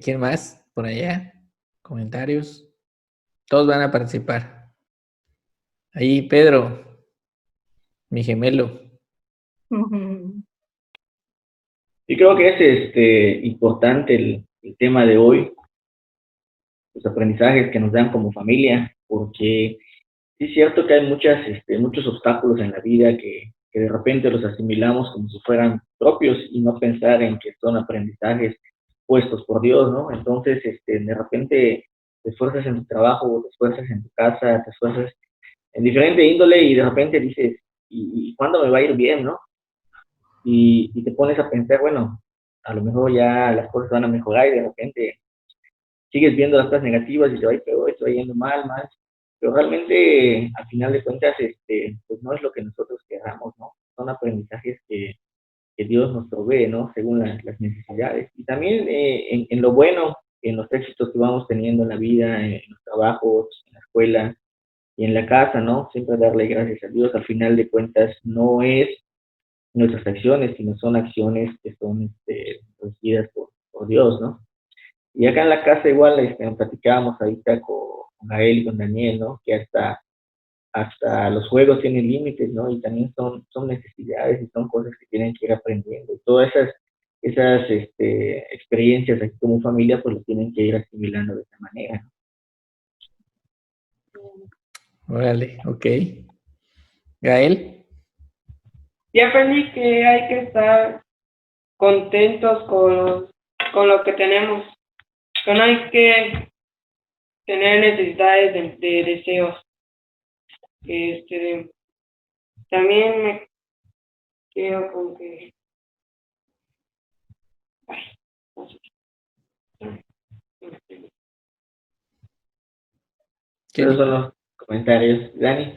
¿Quién más por allá? ¿Comentarios? Todos van a participar. Ahí, Pedro, mi gemelo. Y creo que es importante el tema de hoy, los aprendizajes que nos dan como familia, porque sí es cierto que hay muchos obstáculos en la vida que de repente los asimilamos como si fueran propios y no pensar en que son aprendizajes puestos por Dios, ¿no? Entonces, de repente te esfuerzas en tu trabajo, te esfuerzas en tu casa, te esfuerzas en diferente índole y de repente dices, ¿y cuándo me va a ir bien, no? Y te pones a pensar, bueno, a lo mejor ya las cosas van a mejorar y de repente sigues viendo las cosas negativas y te va a ir peor, te va yendo mal, pero realmente al final de cuentas pues no es lo que nosotros queramos, ¿no? Son aprendizajes que Dios nos provee, ¿no? Según las necesidades. Y también en lo bueno, en los éxitos que vamos teniendo en la vida, en los trabajos, en la escuela y en la casa, ¿no? Siempre darle gracias a Dios. Al final de cuentas no es nuestras acciones, sino son acciones que son recibidas por Dios, ¿no? Y acá en la casa igual platicábamos ahorita con Gael y con Daniel, ¿no? Que hasta los juegos tienen límites, ¿no? Y también son necesidades y son cosas que tienen que ir aprendiendo. Y todas esas experiencias aquí como familia, pues lo tienen que ir asimilando de esa manera, ¿no? Órale, ok. Gael. Ya aprendí que hay que estar contentos con lo que tenemos, que no hay que tener necesidades de deseos. También me quedo con que... Ay, no sé. Esos son los comentarios. Dani.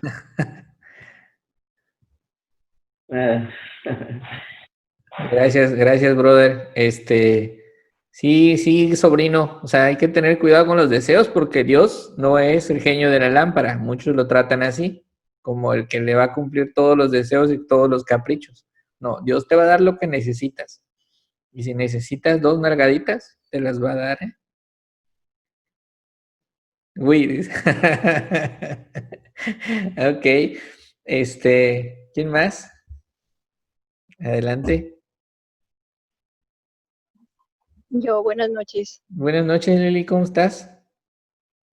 Gracias, brother. Sí, sobrino. O sea, hay que tener cuidado con los deseos porque Dios no es el genio de la lámpara. Muchos lo tratan así, como el que le va a cumplir todos los deseos y todos los caprichos. No, Dios te va a dar lo que necesitas. Y si necesitas 2 nalgaditas, te las va a dar, ¿eh? Uy, dice. Ok. ¿Quién más? Adelante. Yo, buenas noches. Buenas noches, Lili, ¿cómo estás?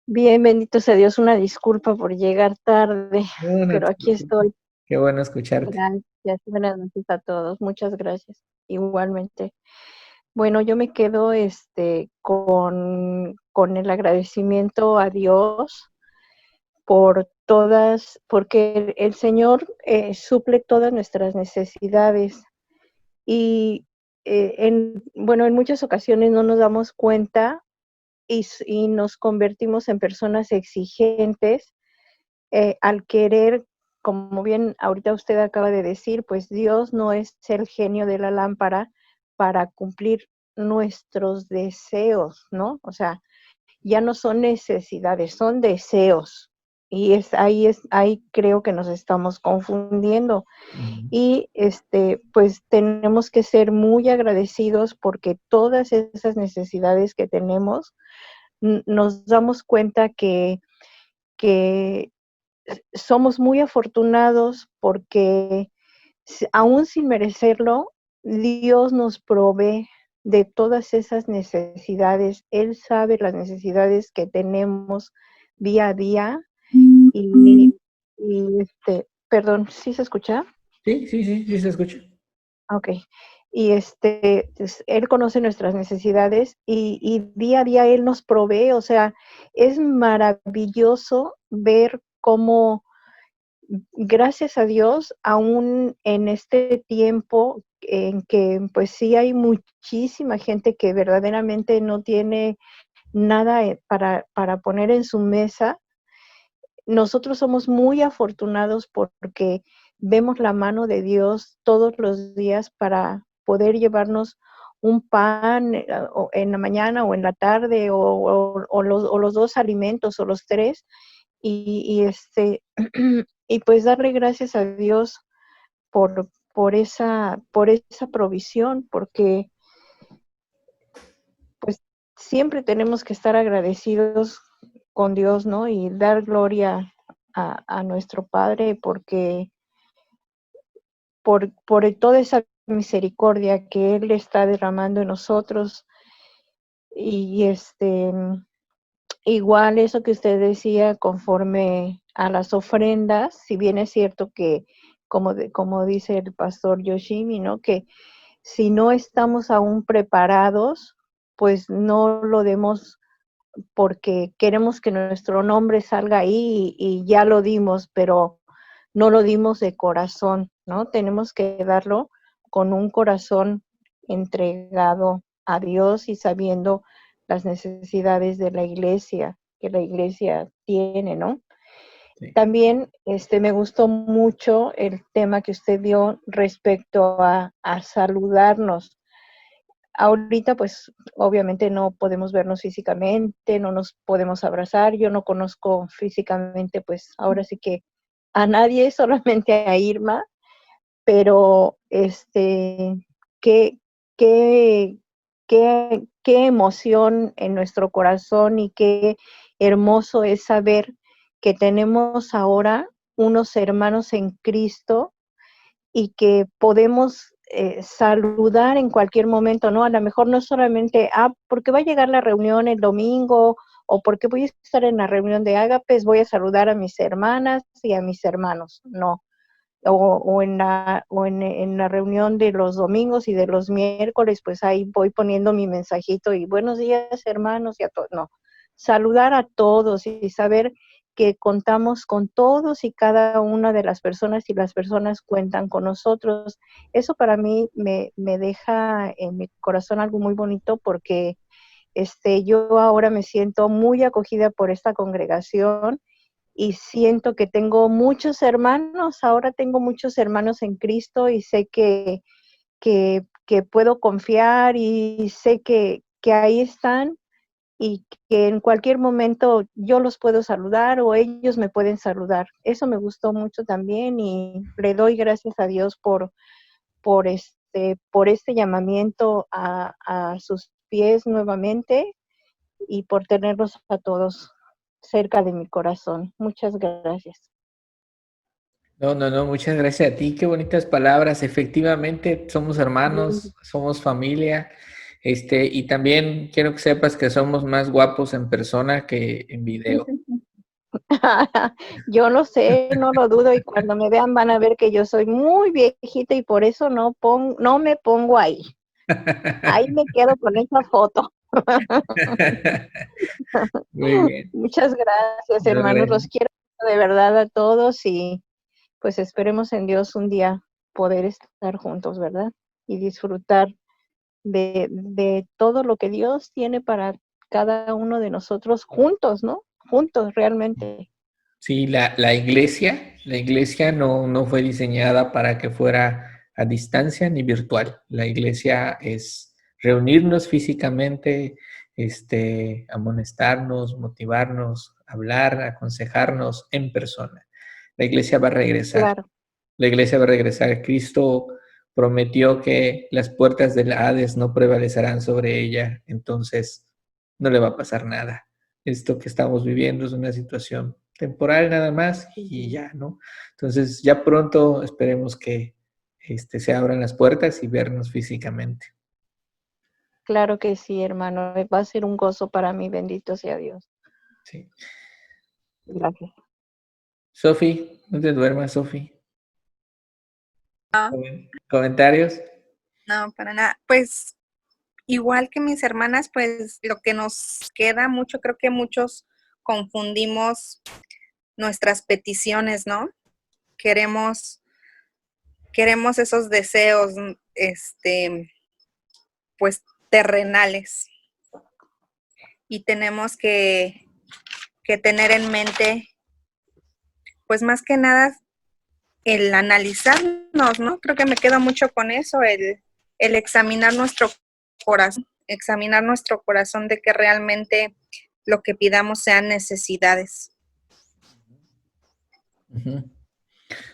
Bien, bendito sea Dios, una disculpa por llegar tarde, No pero te aquí preocupes. estoy. Qué bueno escucharte. Gracias, buenas noches a todos, muchas gracias, igualmente. Bueno, yo me quedo con el agradecimiento a Dios por todas, porque el Señor suple todas nuestras necesidades y en muchas ocasiones no nos damos cuenta y nos convertimos en personas exigentes al querer, como bien ahorita usted acaba de decir, pues Dios no es el genio de la lámpara para cumplir nuestros deseos, ¿no? O sea, ya no son necesidades, son deseos. Y ahí creo que nos estamos confundiendo. Y pues tenemos que ser muy agradecidos porque todas esas necesidades que tenemos, nos damos cuenta que somos muy afortunados porque aún sin merecerlo, Dios nos provee de todas esas necesidades. Él sabe las necesidades que tenemos día a día y perdón, ¿sí se escucha? Sí, sí, sí, sí se escucha. Ok. Y pues, Él conoce nuestras necesidades y día a día Él nos provee. O sea, es maravilloso ver cómo, gracias a Dios, aún en este tiempo en que pues sí hay muchísima gente que verdaderamente no tiene nada para poner en su mesa, nosotros somos muy afortunados porque vemos la mano de Dios todos los días para poder llevarnos un pan en la mañana o en la tarde o los dos alimentos o los tres y y pues darle gracias a Dios por esa provisión, porque pues siempre tenemos que estar agradecidos con Dios, ¿no? Y dar gloria a nuestro Padre porque por toda esa misericordia que Él está derramando en nosotros. Y igual eso que usted decía conforme a las ofrendas, si bien es cierto que, como dice el pastor Yoshimi, ¿no? Que si no estamos aún preparados, pues no lo demos porque queremos que nuestro nombre salga ahí y ya lo dimos, pero no lo dimos de corazón, ¿no? Tenemos que darlo con un corazón entregado a Dios y sabiendo las necesidades de la iglesia, que la iglesia tiene, ¿no? Sí. También me gustó mucho el tema que usted dio respecto a saludarnos. Ahorita, pues, obviamente no podemos vernos físicamente, no nos podemos abrazar. Yo no conozco físicamente, pues, ahora sí que a nadie, solamente a Irma, pero qué, qué, qué emoción en nuestro corazón y qué hermoso es saber que tenemos ahora unos hermanos en Cristo y que podemos saludar en cualquier momento, ¿no? A lo mejor no solamente, porque va a llegar la reunión el domingo o porque voy a estar en la reunión de Ágapes, voy a saludar a mis hermanas y a mis hermanos, no. O en la reunión de los domingos y de los miércoles, pues ahí voy poniendo mi mensajito y buenos días, hermanos, y a todos, no. Saludar a todos y saber que contamos con todos y cada una de las personas y las personas cuentan con nosotros. Eso para mí me deja en mi corazón algo muy bonito porque yo ahora me siento muy acogida por esta congregación y siento que tengo muchos hermanos, ahora tengo muchos hermanos en Cristo y sé que puedo confiar y sé que ahí están y que en cualquier momento yo los puedo saludar o ellos me pueden saludar. Eso me gustó mucho también y le doy gracias a Dios por este llamamiento a sus pies nuevamente y por tenerlos a todos cerca de mi corazón. Muchas gracias. No, no, no, muchas gracias a ti, qué bonitas palabras. Efectivamente, somos hermanos, somos familia, y también quiero que sepas que somos más guapos en persona que en video. Yo lo sé, no lo dudo, y cuando me vean van a ver que yo soy muy viejita y por eso no me pongo ahí. Ahí me quedo con esa foto. Muy bien. Muchas gracias, No, hermanos. gracias. Los quiero de verdad a todos y pues esperemos en Dios un día poder estar juntos, ¿verdad? Y disfrutar de todo lo que Dios tiene para cada uno de nosotros juntos, ¿no? Juntos realmente. Sí, la iglesia no fue diseñada para que fuera a distancia ni virtual. La iglesia es reunirnos físicamente, amonestarnos, motivarnos, hablar, aconsejarnos en persona. La iglesia va a regresar. Claro, La iglesia va a regresar. Cristo prometió que las puertas del Hades no prevalecerán sobre ella, entonces no le va a pasar nada. Esto que estamos viviendo es una situación temporal nada más y ya, ¿no? Entonces ya pronto esperemos que se abran las puertas y vernos físicamente. claro que sí, hermano. Va a ser un gozo para mí, bendito sea Dios. Sí. Gracias. Sofi, no te duermas, Sofi. ¿Comentarios? No, para nada. Pues igual que mis hermanas, pues lo que nos queda mucho, creo que muchos confundimos nuestras peticiones, ¿no? Queremos esos deseos, pues terrenales. Y tenemos que tener en mente, pues más que nada, el analizarnos, ¿no? Creo que me quedo mucho con eso, el examinar nuestro corazón de que realmente lo que pidamos sean necesidades. Ujú.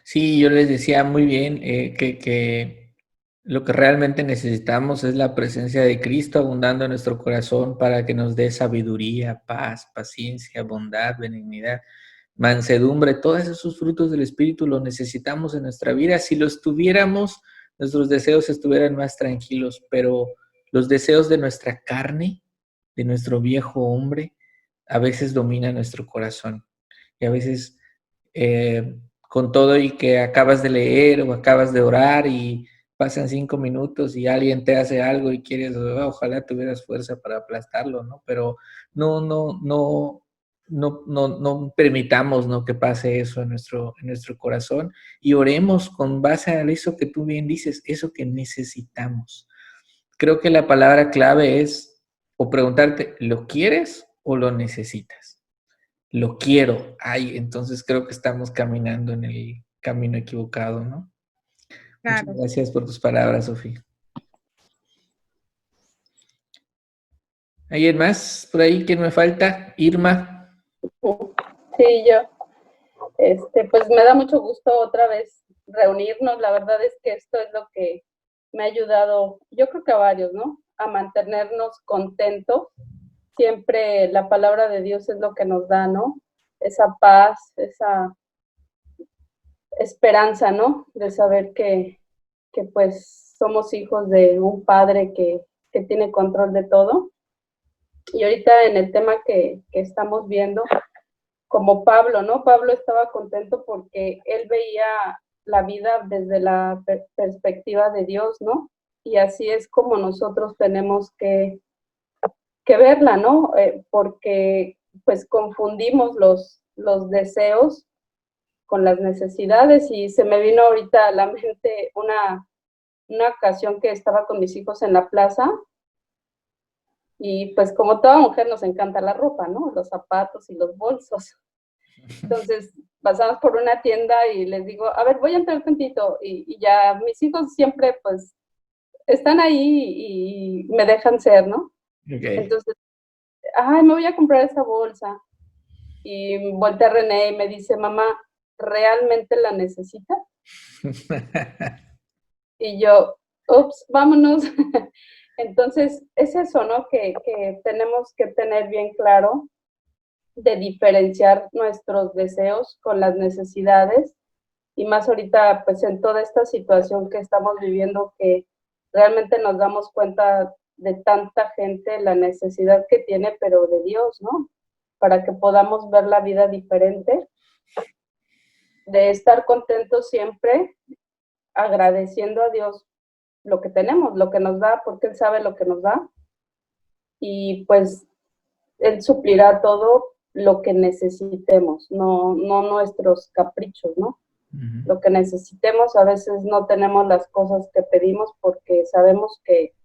Sí, yo les decía muy bien que lo que realmente necesitamos es la presencia de Cristo abundando en nuestro corazón para que nos dé sabiduría, paz, paciencia, bondad, benignidad, mansedumbre, todos esos frutos del Espíritu los necesitamos en nuestra vida. Si los tuviéramos, nuestros deseos estuvieran más tranquilos, pero los deseos de nuestra carne, de nuestro viejo hombre, a veces dominan nuestro corazón. Y a veces, con todo y que acabas de leer o acabas de orar y pasan 5 minutos y alguien te hace algo y quieres, ojalá tuvieras fuerza para aplastarlo, ¿no? Pero no permitamos, ¿no?, que pase eso en nuestro corazón y oremos con base a eso que tú bien dices, eso que necesitamos. Creo que la palabra clave es o preguntarte, ¿lo quieres o lo necesitas? Lo quiero. Ay, entonces creo que estamos caminando en el camino equivocado, ¿no? Muchas Claro. gracias por tus palabras, Sofía. ¿Alguien más por ahí que me falta? Irma. Sí, yo. Pues me da mucho gusto otra vez reunirnos. La verdad es que esto es lo que me ha ayudado, yo creo que a varios, ¿no? A mantenernos contentos. Siempre la palabra de Dios es lo que nos da, ¿no? Esa paz, esa esperanza, ¿no? De saber que pues somos hijos de un padre que tiene control de todo. Y ahorita en el tema que estamos viendo, como Pablo, ¿no? Pablo estaba contento porque él veía la vida desde la perspectiva de Dios, ¿no? Y así es como nosotros tenemos que verla, ¿no? Porque pues confundimos los deseos con las necesidades y se me vino ahorita a la mente una ocasión que estaba con mis hijos en la plaza y pues como toda mujer nos encanta la ropa, ¿no? Los zapatos y los bolsos. Entonces pasamos por una tienda y les digo, a ver, voy a entrar tantito y ya mis hijos siempre pues están ahí y me dejan ser, ¿no? Okay. Entonces, ay, me voy a comprar esa bolsa. Y voltea a René y me dice, mamá, ¿realmente la necesita? Y yo, ups, vámonos. Entonces, es eso, ¿no? Que tenemos que tener bien claro de diferenciar nuestros deseos con las necesidades y más ahorita, pues en toda esta situación que estamos viviendo, que realmente nos damos cuenta de tanta gente, la necesidad que tiene, pero de Dios, ¿no? Para que podamos ver la vida diferente, de estar contentos siempre, agradeciendo a Dios lo que tenemos, lo que nos da, porque Él sabe lo que nos da, y pues Él suplirá todo lo que necesitemos, no nuestros caprichos, ¿no? Uh-huh. Lo que necesitemos, a veces no tenemos las cosas que pedimos porque sabemos que,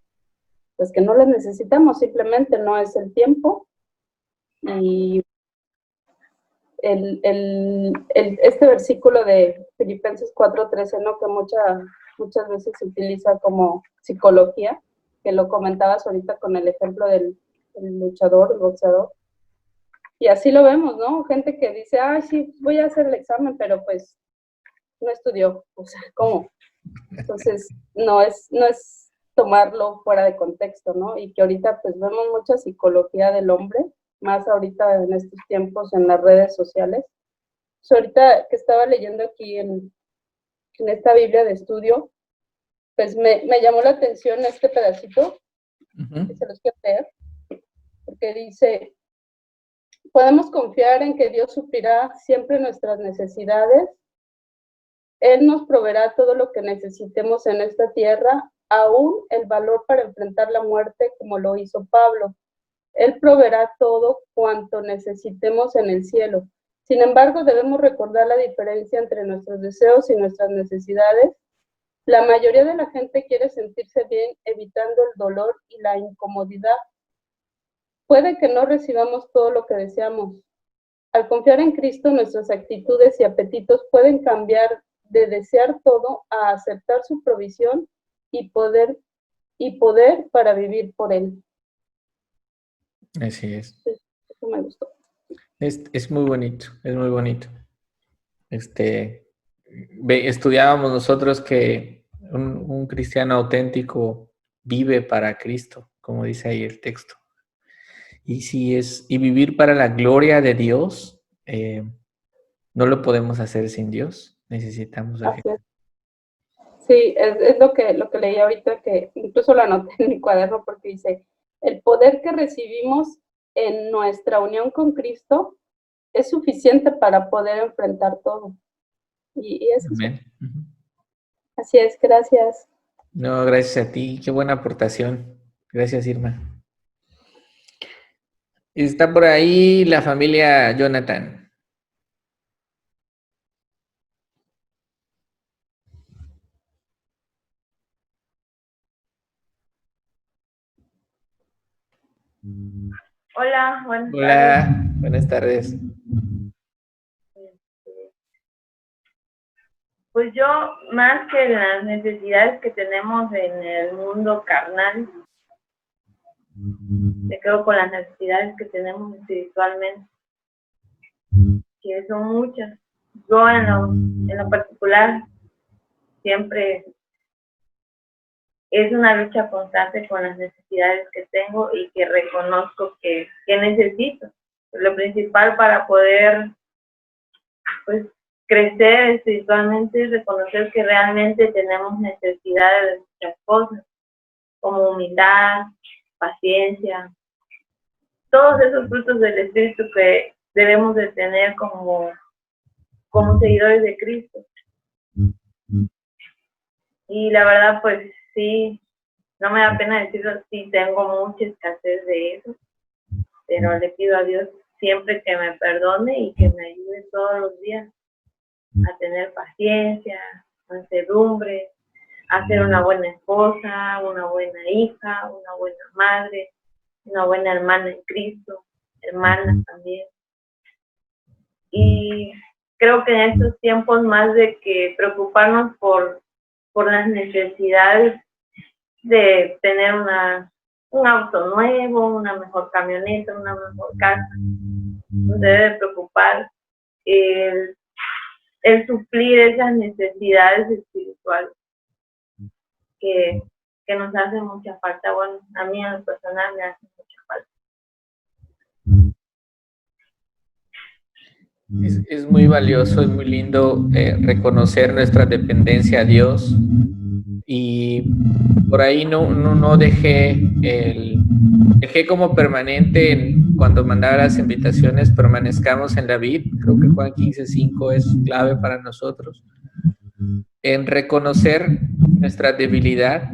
pues que no las necesitamos, simplemente no es el tiempo, y este versículo de Filipenses 4:13, ¿no? Que muchas veces se utiliza como psicología, que lo comentabas ahorita con el ejemplo del luchador, el boxeador. Y así lo vemos, ¿no? Gente que dice, sí, voy a hacer el examen, pero pues no estudió. O sea, ¿cómo? Entonces, no es tomarlo fuera de contexto, ¿no? Y que ahorita pues vemos mucha psicología del hombre, más ahorita en estos tiempos en las redes sociales. Ahorita que estaba leyendo aquí en esta Biblia de estudio, pues me llamó la atención este pedacito, que se los quiero leer, porque dice, podemos confiar en que Dios suplirá siempre nuestras necesidades. Él nos proveerá todo lo que necesitemos en esta tierra, aún el valor para enfrentar la muerte, como lo hizo Pablo. Él proveerá todo cuanto necesitemos en el cielo. Sin embargo, debemos recordar la diferencia entre nuestros deseos y nuestras necesidades. La mayoría de la gente quiere sentirse bien evitando el dolor y la incomodidad. Puede que no recibamos todo lo que deseamos. Al confiar en Cristo, nuestras actitudes y apetitos pueden cambiar de desear todo a aceptar su provisión y poder para vivir por Él. Así es. Eso me gustó. Es muy bonito, es muy bonito. Estudiábamos nosotros que un cristiano auténtico vive para Cristo, como dice ahí el texto. Y vivir para la gloria de Dios, no lo podemos hacer sin Dios. Necesitamos a Jesús. Sí, es lo que leí ahorita, que incluso lo anoté en mi cuaderno, porque dice, el poder que recibimos en nuestra unión con Cristo es suficiente para poder enfrentar todo. Y eso. Amén. Así es, gracias. No, gracias a ti, qué buena aportación. Gracias, Irma. Está por ahí la familia Jonathan. Hola, buenas tardes. Buenas tardes. Pues yo, más que las necesidades que tenemos en el mundo carnal, me quedo con las necesidades que tenemos espiritualmente, que son muchas. Yo en lo particular siempre es una lucha constante con las necesidades que tengo y que reconozco que necesito. Lo principal para poder pues crecer espiritualmente es reconocer que realmente tenemos necesidades de muchas cosas, como humildad, paciencia, todos esos frutos del Espíritu que debemos de tener como seguidores de Cristo. Y la verdad, pues sí, no me da pena decirlo, sí tengo mucha escasez de eso, pero le pido a Dios siempre que me perdone y que me ayude todos los días a tener paciencia, mansedumbre, a ser una buena esposa, una buena hija, una buena madre, una buena hermana en Cristo, hermana también. Y creo que en estos tiempos, más de que preocuparnos por las necesidades de tener un auto nuevo, una mejor camioneta, una mejor casa, nos debe preocupar el suplir esas necesidades espirituales que nos hacen mucha falta. Bueno, a mí en lo personal me hacen mucha falta. Es muy valioso, es muy lindo reconocer nuestra dependencia a Dios, y por ahí no dejé como permanente cuando mandaba las invitaciones, permanezcamos en la vid. Creo que Juan 15:5 es clave para nosotros en reconocer nuestra debilidad,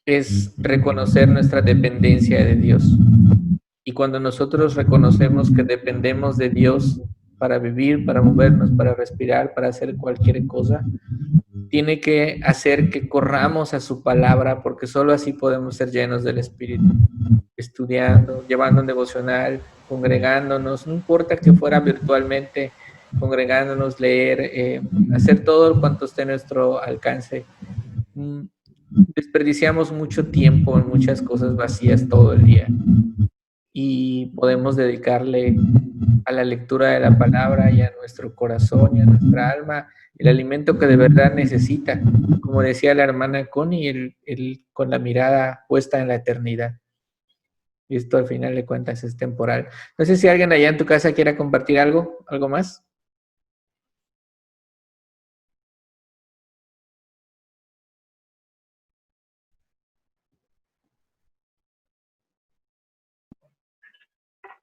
es reconocer nuestra dependencia de Dios. Y cuando nosotros reconocemos que dependemos de Dios para vivir, para movernos, para respirar, para hacer cualquier cosa, tiene que hacer que corramos a su palabra, porque solo así podemos ser llenos del Espíritu, estudiando, llevando un devocional, congregándonos, no importa que fuera virtualmente, congregándonos, leer, hacer todo cuanto esté a nuestro alcance. Desperdiciamos mucho tiempo en muchas cosas vacías todo el día y podemos dedicarle a la lectura de la palabra y a nuestro corazón y a nuestra alma el alimento que de verdad necesita, como decía la hermana Connie, con la mirada puesta en la eternidad. Y esto al final de cuentas es temporal. No sé si alguien allá en tu casa quiera compartir algo más.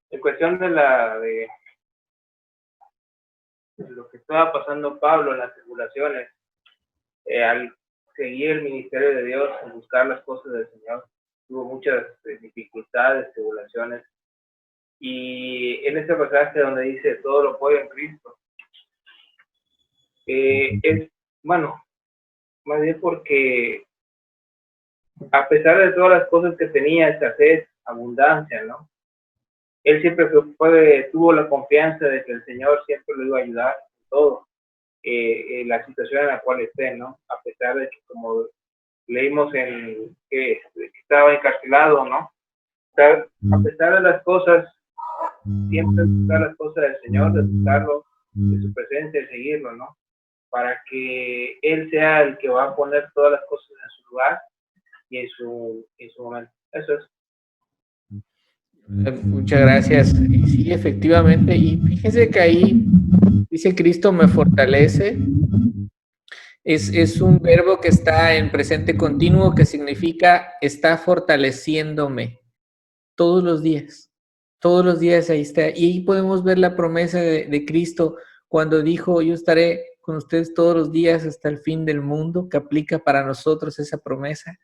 En cuestión de lo que estaba pasando Pablo en las tribulaciones, al seguir el ministerio de Dios, al buscar las cosas del Señor, tuvo muchas dificultades, tribulaciones. Y en este pasaje donde dice todo lo puedo en Cristo, es, bueno, más bien porque a pesar de todas las cosas que tenía, escasez, abundancia, ¿no? Él siempre tuvo la confianza de que el Señor siempre lo iba a ayudar en todo, la situación en la cual esté, ¿no? A pesar de que, como leímos que estaba encarcelado, ¿no? A pesar de las cosas, siempre buscar las cosas del Señor, de buscarlo, de su presencia, de seguirlo, ¿no? Para que Él sea el que va a poner todas las cosas en su lugar y en su momento. Eso es. Muchas gracias. Y sí, efectivamente. Y fíjense que ahí dice Cristo me fortalece. Es un verbo que está en presente continuo que significa está fortaleciéndome todos los días. Todos los días ahí está. Y ahí podemos ver la promesa de Cristo cuando dijo yo estaré con ustedes todos los días hasta el fin del mundo, que aplica para nosotros esa promesa.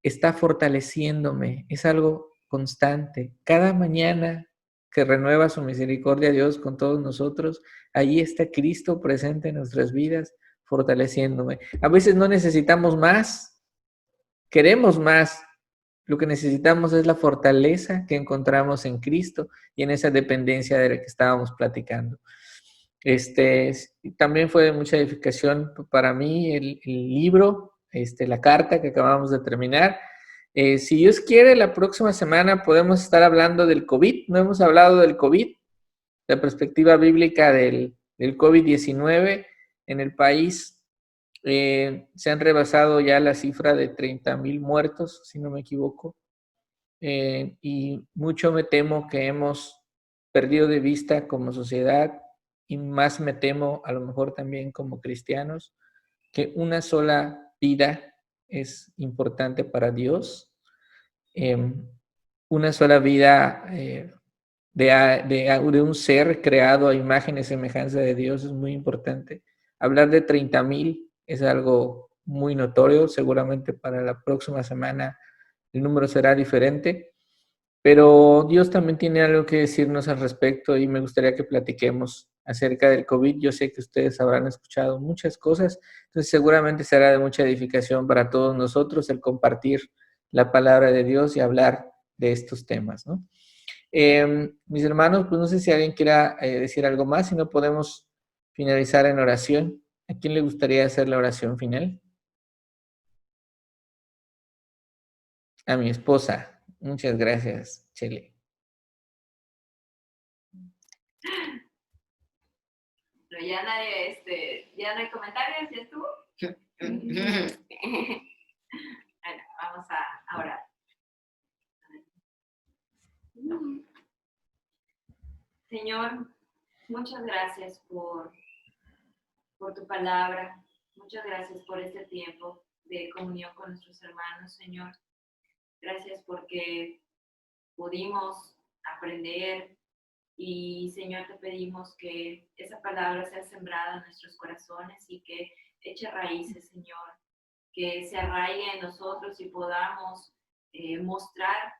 Está fortaleciéndome. Es algo constante. Cada mañana que renueva su misericordia a Dios con todos nosotros, ahí está Cristo presente en nuestras vidas, fortaleciéndome. A veces no necesitamos más, queremos más. Lo que necesitamos es la fortaleza que encontramos en Cristo y en esa dependencia de la que estábamos platicando. También fue de mucha edificación para mí el libro, la carta que acabamos de terminar. Si Dios quiere, la próxima semana podemos estar hablando del COVID. No hemos hablado del COVID, la perspectiva bíblica del COVID-19 en el país. Se han rebasado ya la cifra de 30,000 muertos, si no me equivoco. Y mucho me temo que hemos perdido de vista como sociedad y más me temo a lo mejor también como cristianos que una sola vida es importante para Dios. Una sola vida de un ser creado a imagen y semejanza de Dios es muy importante. Hablar de 30,000 es algo muy notorio. Seguramente para la próxima semana el número será diferente. Pero Dios también tiene algo que decirnos al respecto y me gustaría que platiquemos acerca del COVID. Yo sé que ustedes habrán escuchado muchas cosas, entonces seguramente será de mucha edificación para todos nosotros el compartir la palabra de Dios y hablar de estos temas, ¿no? Mis hermanos, pues no sé si alguien quiera decir algo más, si no podemos finalizar en oración. ¿A quién le gustaría hacer la oración final? A mi esposa. Muchas gracias, Chele. Pero ya nadie, ya no hay comentarios, ¿ya estuvo? Bueno, vamos a orar. Señor, muchas gracias por tu palabra. Muchas gracias por este tiempo de comunión con nuestros hermanos, Señor. Gracias porque pudimos aprender y, Señor, te pedimos que esa palabra sea sembrada en nuestros corazones y que eche raíces, Señor, que se arraigue en nosotros y podamos mostrar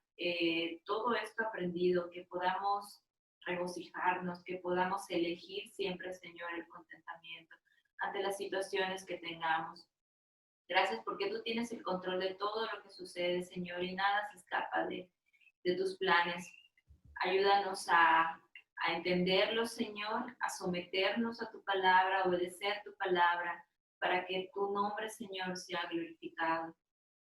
todo esto aprendido, que podamos regocijarnos, que podamos elegir siempre, Señor, el contentamiento ante las situaciones que tengamos. Gracias porque tú tienes el control de todo lo que sucede, Señor, y nada se escapa de tus planes. Ayúdanos a entenderlo, Señor, a someternos a tu palabra, a obedecer tu palabra, para que tu nombre, Señor, sea glorificado.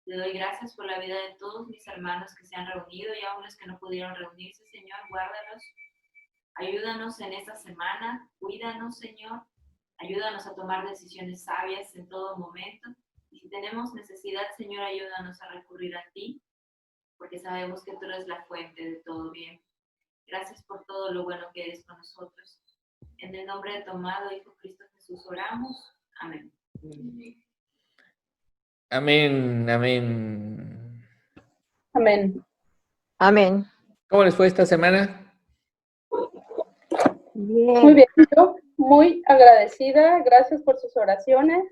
Te doy gracias por la vida de todos mis hermanos que se han reunido y aún los que no pudieron reunirse, Señor, guárdalos. Ayúdanos en esta semana, cuídanos, Señor. Ayúdanos a tomar decisiones sabias en todo momento. Y si tenemos necesidad, Señor, ayúdanos a recurrir a ti, porque sabemos que tú eres la fuente de todo bien. Gracias por todo lo bueno que eres con nosotros. En el nombre de tu amado Hijo Cristo Jesús oramos. Amén. Amén, amén. Amén. Amén. ¿Cómo les fue esta semana? Muy bien, yo muy agradecida. Gracias por sus oraciones.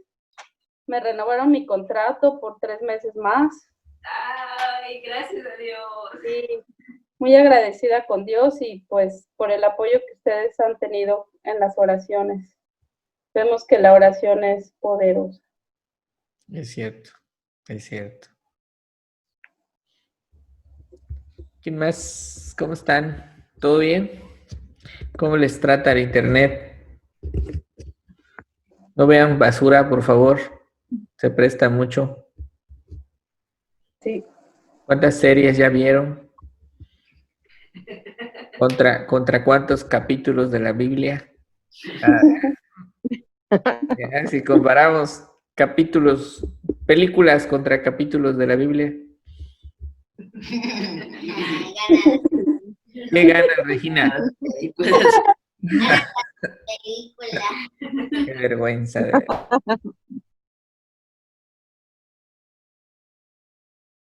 Me renovaron mi contrato por 3 meses más. Ay, gracias a Dios. Sí, muy agradecida con Dios y pues por el apoyo que ustedes han tenido en las oraciones. Vemos que la oración es poderosa. Es cierto, es cierto. ¿Quién más? ¿Cómo están? ¿Todo bien? ¿Cómo les trata el internet? No vean basura, por favor. Se presta mucho. Sí. ¿Cuántas series ya vieron? ¿Contra cuántos capítulos de la Biblia? Ya, si comparamos películas contra capítulos de la Biblia. ¿Qué gana, Regina? Película. Qué vergüenza. De verdad.